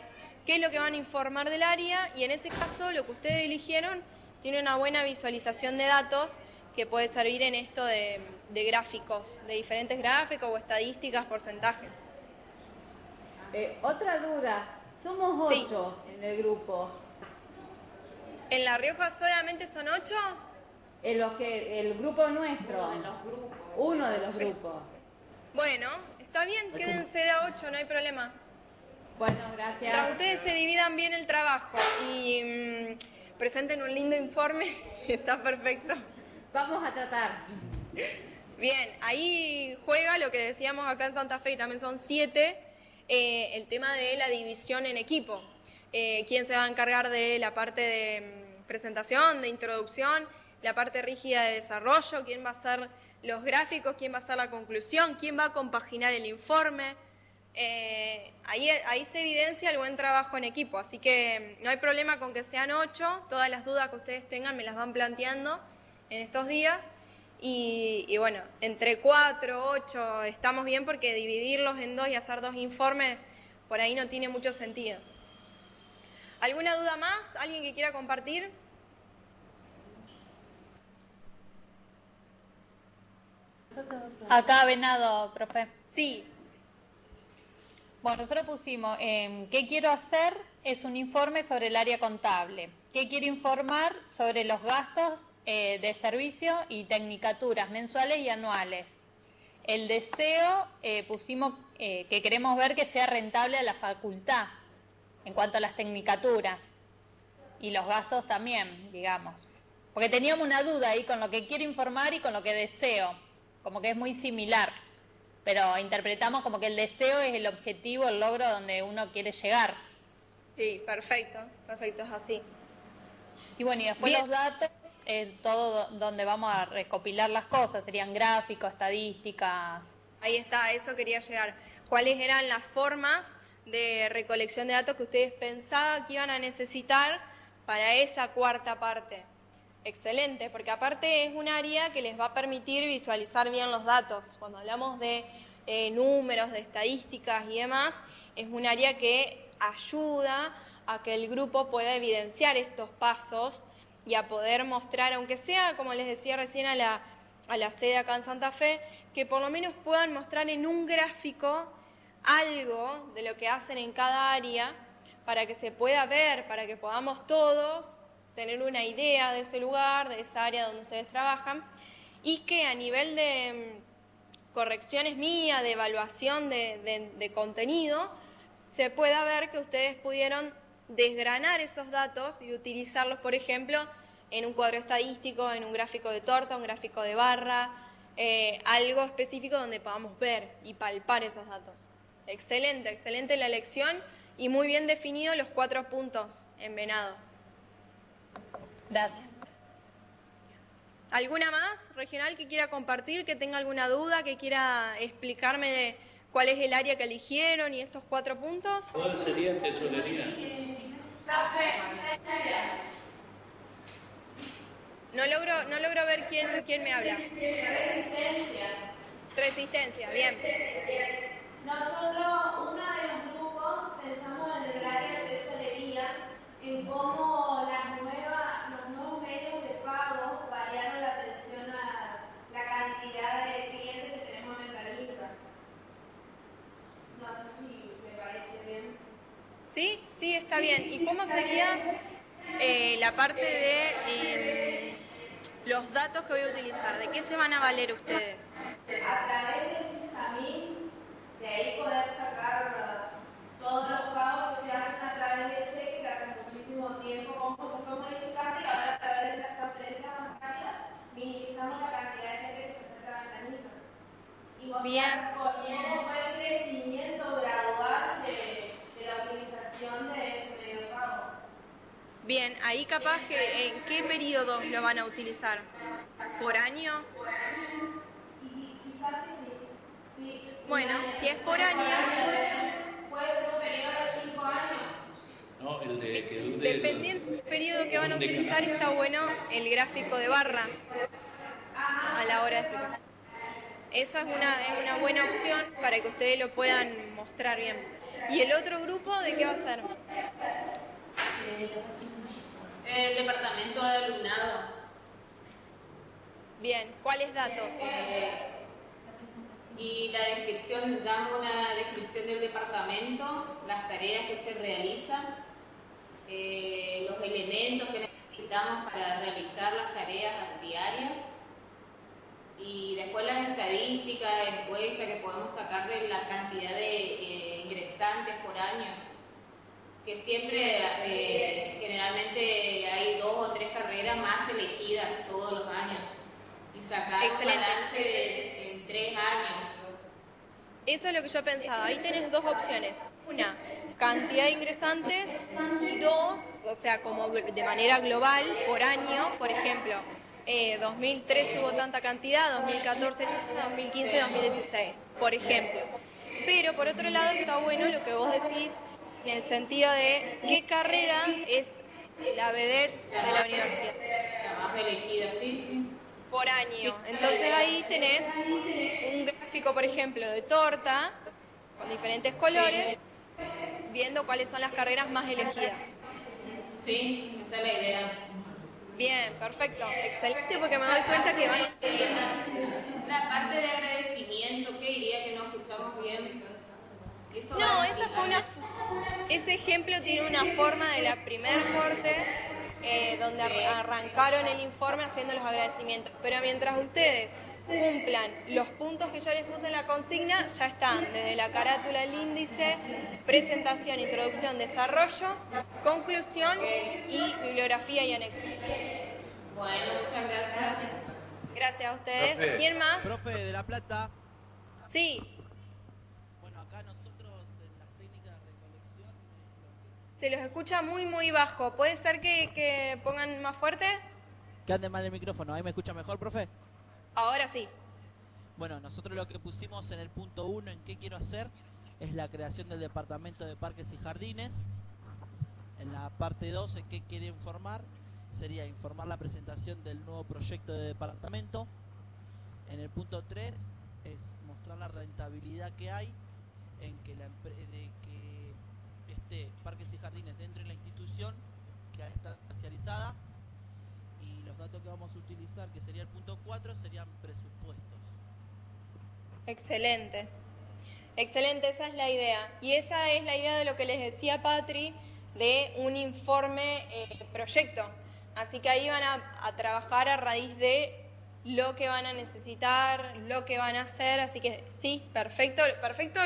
qué es lo que van a informar del área y en ese caso lo que ustedes eligieron tiene una buena visualización de datos que puede servir en esto de gráficos, de diferentes gráficos o estadísticas, porcentajes. Otra duda, somos 8 en el grupo. ¿En La Rioja solamente son 8? El grupo nuestro. Uno de los grupos. Bueno, está bien, quédense de a 8, no hay problema. Bueno, gracias. Mientras ustedes se dividan bien el trabajo y presenten un lindo informe, está perfecto. Vamos a tratar. Bien, ahí juega lo que decíamos acá en Santa Fe, y también son 7, el tema de la división en equipo. ¿Quién se va a encargar de la parte de presentación, de introducción, la parte rígida de desarrollo? ¿Quién va a hacer los gráficos? ¿Quién va a hacer la conclusión? ¿Quién va a compaginar el informe? Ahí se evidencia el buen trabajo en equipo, así que no hay problema con que sean 8, todas las dudas que ustedes tengan me las van planteando en estos días y bueno, entre 4, 8 estamos bien porque dividirlos en 2 y hacer 2 informes por ahí no tiene mucho sentido. ¿Alguna duda más? ¿Alguien que quiera compartir? Acá Venado, profe. Sí. Bueno, nosotros pusimos, ¿qué quiero hacer? Es un informe sobre el área contable. ¿Qué quiero informar? Sobre los gastos de servicio y tecnicaturas mensuales y anuales. El deseo, pusimos que queremos ver que sea rentable a la facultad en cuanto a las tecnicaturas y los gastos también, digamos. Porque teníamos una duda ahí con lo que quiero informar y con lo que deseo, como que es muy similar, pero interpretamos como que el deseo es el objetivo, el logro donde uno quiere llegar. Sí, perfecto, perfecto, es así. Y bueno, y después los datos, todo donde vamos a recopilar las cosas, serían gráficos, estadísticas. Ahí está, a eso quería llegar. ¿Cuáles eran las formas de recolección de datos que ustedes pensaban que iban a necesitar para esa cuarta parte? Excelente, porque aparte es un área que les va a permitir visualizar bien los datos. Cuando hablamos de números, de estadísticas y demás, es un área que ayuda a que el grupo pueda evidenciar estos pasos y a poder mostrar, aunque sea, como les decía recién, a a la sede acá en Santa Fe, que por lo menos puedan mostrar en un gráfico algo de lo que hacen en cada área, para que se pueda ver, para que podamos todos tener una idea de ese lugar, de esa área donde ustedes trabajan, y que a nivel de correcciones mías, de evaluación de contenido, se pueda ver que ustedes pudieron desgranar esos datos y utilizarlos, por ejemplo, en un cuadro estadístico, en un gráfico de torta, un gráfico de barra, algo específico donde podamos ver y palpar esos datos. Excelente, excelente la lección y muy bien definidos los 4 puntos en Venado. Gracias. ¿Alguna más regional que quiera compartir, que tenga alguna duda, que quiera explicarme de cuál es el área que eligieron y estos 4 puntos? ¿Cuál sería tesorería? No logro ver quién me habla. Resistencia. Resistencia, bien. Nosotros, uno de los grupos, pensamos en el área de tesorería, en cómo los nuevos medios de pago variaron la atención a la cantidad de clientes que tenemos en Mercadita. No sé si me parece bien. Sí, está bien. ¿Y cómo sería la parte de los datos que voy a utilizar? ¿De qué se van a valer ustedes? A través del CISAMIN, de ahí poder sacar todos los pagos que se hacen a través de cheque, que hace muchísimo tiempo, cómo se fue modificando, y ahora a través de las transferencias bancarias minimizamos la cantidad de gente que se acerca a Ventanilla. Y mostrar cómo fue el crecimiento gradual de la utilización de ese medio de pago. Bien, ahí capaz que ¿en qué periodos lo van a utilizar? ¿Por año? Quizás que sí. Sí. Bueno, si es por año... Puede ser un periodo de 5 años. No, el de que dure. Dependiendo del periodo que van a utilizar, está bueno el gráfico de barra a la hora de explicar. Esa es una buena opción para que ustedes lo puedan mostrar bien. ¿Y el otro grupo de qué va a ser? El departamento de alumnado. Bien, ¿cuáles datos? Y la descripción, damos una descripción del departamento, las tareas que se realizan, los elementos que necesitamos para realizar las tareas diarias, y después las estadísticas, encuestas que podemos sacar de la cantidad de ingresantes por año, que siempre generalmente hay 2 o 3 carreras más elegidas todos los años, y sacar un balance en 3 años. Eso es lo que yo pensaba. Ahí tenés 2 opciones. Una, cantidad de ingresantes, y 2, o sea, como de manera global, por año, por ejemplo, 2013 hubo tanta cantidad, 2014, 2015, 2016, por ejemplo. Pero por otro lado está bueno lo que vos decís, en el sentido de qué carrera es la vedette de la universidad. La más elegida, sí. Por año. Entonces ahí tenés un gráfico, por ejemplo, de torta, con diferentes colores, viendo cuáles son las carreras más elegidas. Sí, esa es la idea. Bien, perfecto, excelente, porque me doy cuenta que van... La parte de agradecimiento, ¿qué diría que no escuchamos bien? Eso no, esa fue ese ejemplo tiene una forma de la primer corte, donde arrancaron el informe haciendo los agradecimientos. Pero mientras ustedes cumplan los puntos que yo les puse en la consigna, ya están desde la carátula, el índice, presentación, introducción, desarrollo, conclusión y bibliografía y anexo. Bueno, muchas gracias. Gracias a ustedes. Profe. ¿Quién más? Profe de La Plata. Sí. Bueno, acá nosotros en las técnicas de recolección... Se los escucha muy bajo. ¿Puede ser que pongan más fuerte? Que ande mal el micrófono. ¿Ahí me escucha mejor, profe? Ahora sí. Bueno, nosotros lo que pusimos en el punto 1, en qué quiero hacer, es la creación del departamento de parques y jardines. En la parte 2, en qué quiero informar, sería informar la presentación del nuevo proyecto de departamento. En el punto 3 es mostrar la rentabilidad que hay en que parques y jardines dentro de la institución que está especializada, y los datos que vamos a utilizar, que sería el punto 4, serían presupuestos. Excelente. Excelente, esa es la idea. Y esa es la idea de lo que les decía Patri, de un informe proyecto. Así que ahí van a trabajar a raíz de lo que van a necesitar, lo que van a hacer. Así que sí, perfecto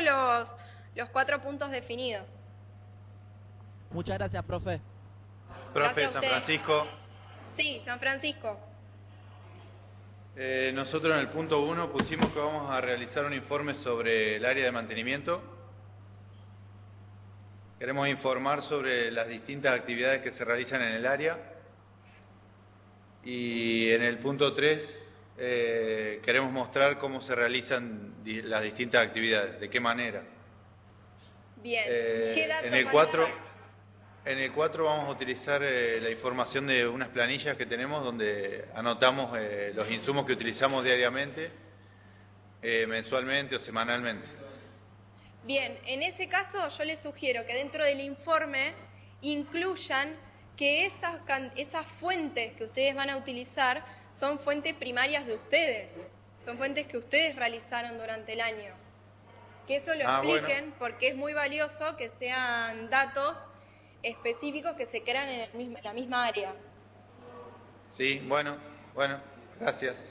los 4 puntos definidos. Muchas gracias, profe. Profe, San Francisco. Sí, San Francisco. Nosotros en el punto 1 pusimos que vamos a realizar un informe sobre el área de mantenimiento. Queremos informar sobre las distintas actividades que se realizan en el área. Y en el punto 3 queremos mostrar cómo se realizan las distintas actividades, de qué manera. Bien. ¿Qué datos en el 4 vamos a utilizar la información de unas planillas que tenemos donde anotamos los insumos que utilizamos diariamente, mensualmente o semanalmente. Bien, en ese caso yo les sugiero que dentro del informe incluyan que esas fuentes que ustedes van a utilizar son fuentes primarias de ustedes, son fuentes que ustedes realizaron durante el año. Que eso lo expliquen, bueno, porque es muy valioso que sean datos específicos que se crean en la misma área. Sí, bueno, gracias.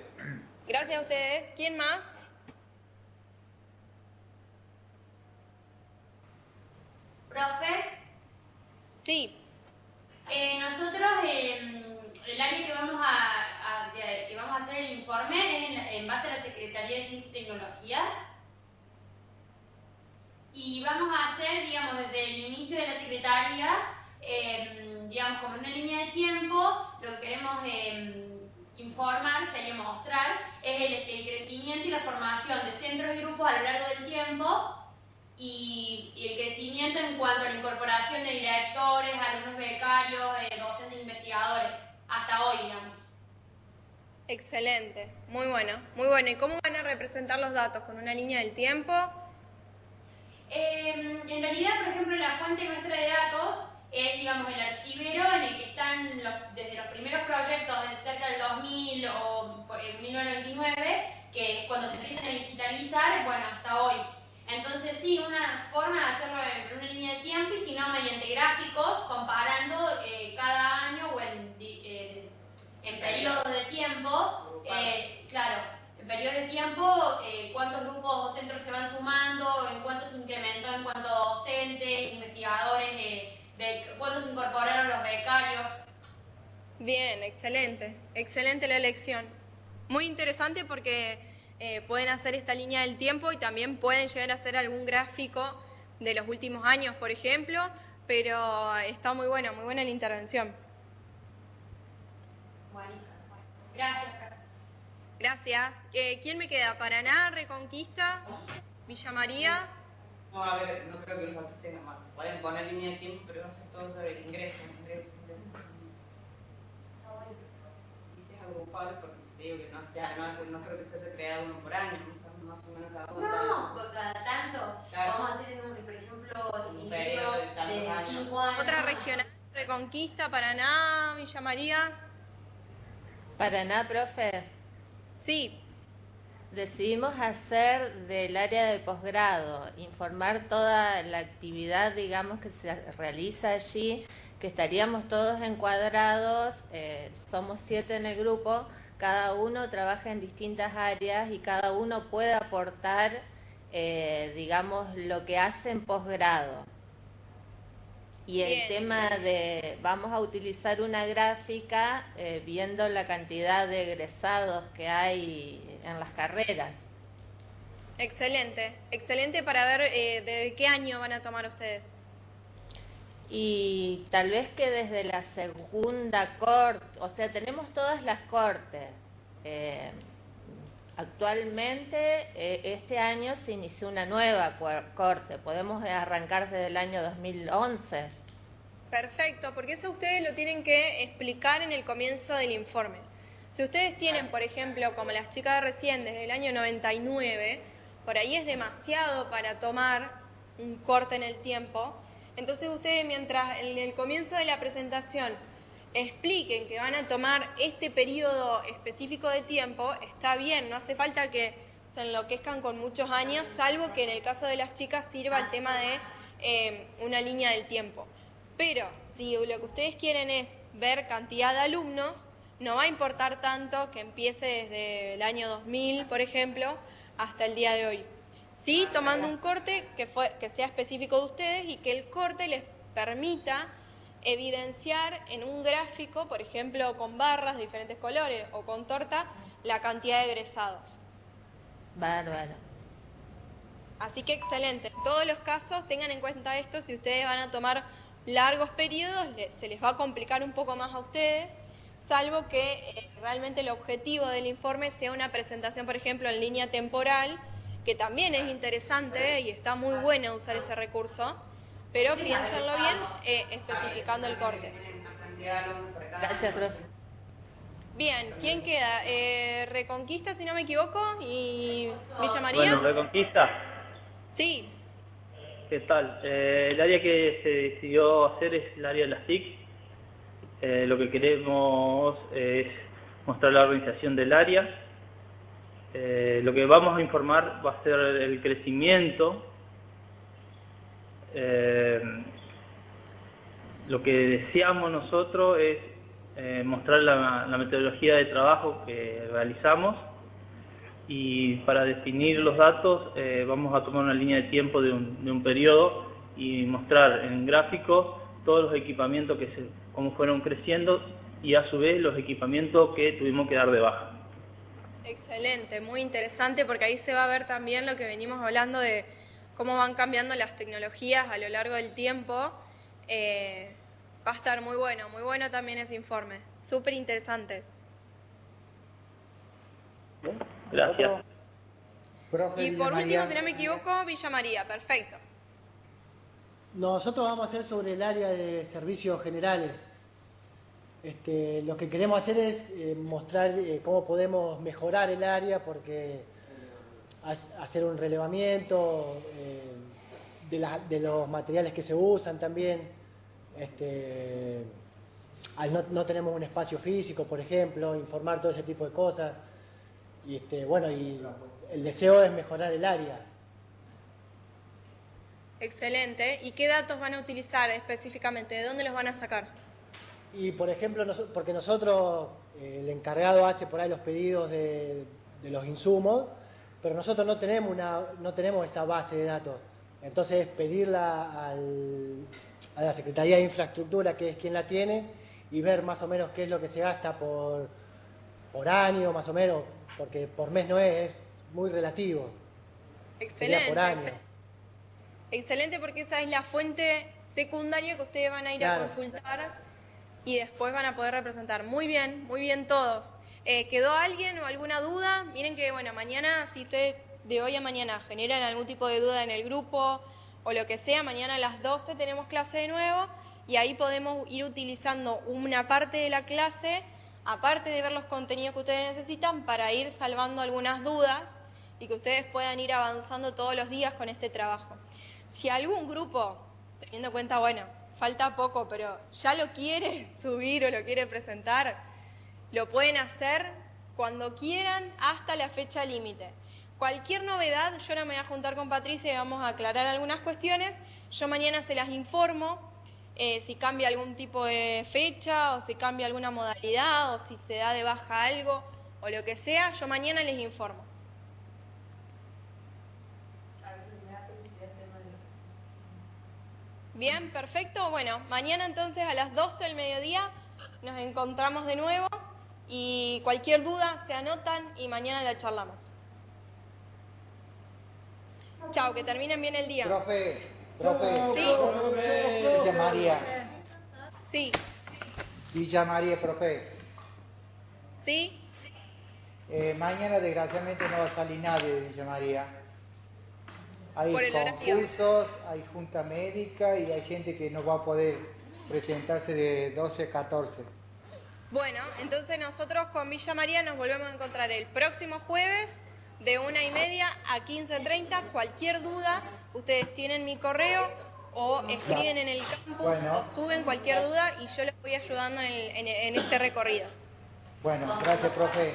Gracias a ustedes. ¿Quién más? Profe. Sí. Nosotros el área que vamos a hacer el informe es en base a la Secretaría de Ciencia y Tecnología. Y vamos a hacer, digamos, desde el inicio de la Secretaría, digamos, como una línea de tiempo, lo que queremos informar, sería mostrar, es el crecimiento y la formación de centros y grupos a lo largo del tiempo y el crecimiento en cuanto a la incorporación de directores, alumnos becarios, docentes investigadores, hasta hoy, digamos. Excelente, muy bueno, muy bueno. ¿Y cómo van a representar los datos? ¿Con una línea del tiempo? En realidad, por ejemplo, la fuente nuestra de datos es, digamos, el archivero en el que están desde los primeros proyectos de cerca del 2000 o en 1999, que cuando se empiezan a digitalizar, bueno, hasta hoy. Entonces sí, una forma de hacerlo en una línea de tiempo y si no mediante gráficos, comparando cada año o en periodos de tiempo, claro. En periodo de tiempo, cuántos grupos o centros se van sumando, en cuánto se incrementó en cuanto a docentes, investigadores, cuánto se incorporaron los becarios. Bien, excelente, excelente la elección. Muy interesante porque pueden hacer esta línea del tiempo y también pueden llegar a hacer algún gráfico de los últimos años, por ejemplo, pero está muy buena la intervención. Buenísimo. Gracias. Gracias. ¿Quién me queda? ¿Paraná, Reconquista, Villa María? No, a ver, no creo que los datos tengan más. Pueden poner línea de tiempo, pero va a ser todo sobre el ingreso. Vistes agrupados, porque te digo que no creo que se haya creado uno por año, más o menos cada uno. No, cada tanto. Claro. Vamos a hacer, por ejemplo, un periodo de 5 años. Otra regional, Reconquista, Paraná, Villa María. Paraná, profe. Sí. Decidimos hacer del área de posgrado, informar toda la actividad, digamos, que se realiza allí, que estaríamos todos encuadrados, somos 7 en el grupo, cada uno trabaja en distintas áreas y cada uno puede aportar, digamos, lo que hace en posgrado. Y el tema de, vamos a utilizar una gráfica viendo la cantidad de egresados que hay en las carreras. Excelente, excelente para ver de qué año van a tomar ustedes. Y tal vez que desde la segunda corte, o sea, tenemos todas las cortes. Actualmente, este año se inició una nueva corte, podemos arrancar desde el año 2011. Perfecto, porque eso ustedes lo tienen que explicar en el comienzo del informe. Si ustedes tienen, por ejemplo, como las chicas de recién, desde el año 99, por ahí es demasiado para tomar un corte en el tiempo. Entonces ustedes, mientras en el comienzo de la presentación expliquen que van a tomar este periodo específico de tiempo, está bien, no hace falta que se enloquezcan con muchos años, salvo que en el caso de las chicas sirva el tema de una línea del tiempo. Pero si lo que ustedes quieren es ver cantidad de alumnos, no va a importar tanto que empiece desde el año 2000, por ejemplo, hasta el día de hoy. Sí, tomando un corte que sea específico de ustedes y que el corte les permita evidenciar en un gráfico, por ejemplo, con barras de diferentes colores o con torta, la cantidad de egresados. Bárbaro. Así que excelente. En todos los casos tengan en cuenta esto, si ustedes van a tomar largos periodos, se les va a complicar un poco más a ustedes, salvo que realmente el objetivo del informe sea una presentación, por ejemplo, en línea temporal, que también es interesante y está muy bueno usar ese recurso, pero piénsenlo bien especificando el corte. Gracias, profe. Bien, ¿quién queda? Reconquista, si no me equivoco, y Villa María. Bueno, Reconquista. Sí. ¿Qué tal? El área que se decidió hacer es el área de las TIC. Lo que queremos es mostrar la organización del área. Lo que vamos a informar va a ser el crecimiento. Lo que deseamos nosotros es mostrar la metodología de trabajo que realizamos, y para definir los datos vamos a tomar una línea de tiempo de un periodo y mostrar en gráficos todos los equipamientos cómo fueron creciendo, y a su vez los equipamientos que tuvimos que dar de baja. Excelente, muy interesante, porque ahí se va a ver también lo que venimos hablando de cómo van cambiando las tecnologías a lo largo del tiempo. Va a estar muy bueno también ese informe, súper interesante. Gracias. Profe, Y por Villa último, María. si no me equivoco, Villa María, perfecto. Nosotros vamos a hacer sobre el área de servicios generales. Lo que queremos hacer es mostrar cómo podemos mejorar el área, porque hacer un relevamiento de los materiales que se usan también. No tenemos un espacio físico, por ejemplo, informar todo ese tipo de cosas. Y y el deseo es mejorar el área. Excelente. ¿Y qué datos van a utilizar específicamente? ¿De dónde los van a sacar? Y por ejemplo, porque nosotros, el encargado hace por ahí los pedidos de los insumos, pero nosotros no tenemos esa base de datos. Entonces, pedirla a la Secretaría de Infraestructura, que es quien la tiene, y ver más o menos qué es lo que se gasta por año, más o menos, porque por mes no es muy relativo. Excelente. Sería por año. Excelente, porque esa es la fuente secundaria que ustedes van a ir a consultar y después van a poder representar. Muy bien todos. ¿Quedó alguien o alguna duda? Miren que, mañana, si ustedes de hoy a mañana generan algún tipo de duda en el grupo o lo que sea, mañana a las 12 tenemos clase de nuevo, y ahí podemos ir utilizando una parte de la clase, aparte de ver los contenidos que ustedes necesitan, para ir salvando algunas dudas y que ustedes puedan ir avanzando todos los días con este trabajo. Si algún grupo, teniendo en cuenta, falta poco, pero ya lo quiere subir o lo quiere presentar, lo pueden hacer cuando quieran hasta la fecha límite. Cualquier novedad, yo ahora me voy a juntar con Patricia y vamos a aclarar algunas cuestiones. Yo mañana se las informo, si cambia algún tipo de fecha o si cambia alguna modalidad o si se da de baja algo o lo que sea, yo mañana les informo. Bien, perfecto. Bueno, mañana entonces a las 12 del mediodía nos encontramos de nuevo, y cualquier duda se anotan y mañana la charlamos. Chao, que terminen bien el día. Profe. Sí. Villa María. Sí. Villa María, profe. Sí. Mañana desgraciadamente no va a salir nadie de Villa María. Hay Por el horario. concursos, hay junta médica y hay gente que no va a poder presentarse de 12 a 14. Bueno, entonces nosotros con Villa María nos volvemos a encontrar el próximo jueves de 1:30 a 15:30. Cualquier duda, ustedes tienen mi correo o escriben en el campus Bueno. o suben cualquier duda y yo les voy ayudando en este recorrido. Bueno, gracias, profe.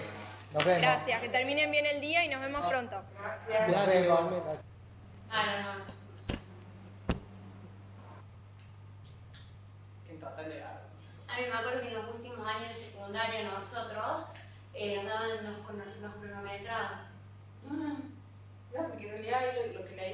Nos vemos. Gracias, que terminen bien el día y nos vemos pronto. Nos vemos. A mí me acuerdo que en los últimos años de secundaria nosotros nos daban, nos cronometraban. Claro, porque en realidad lo que la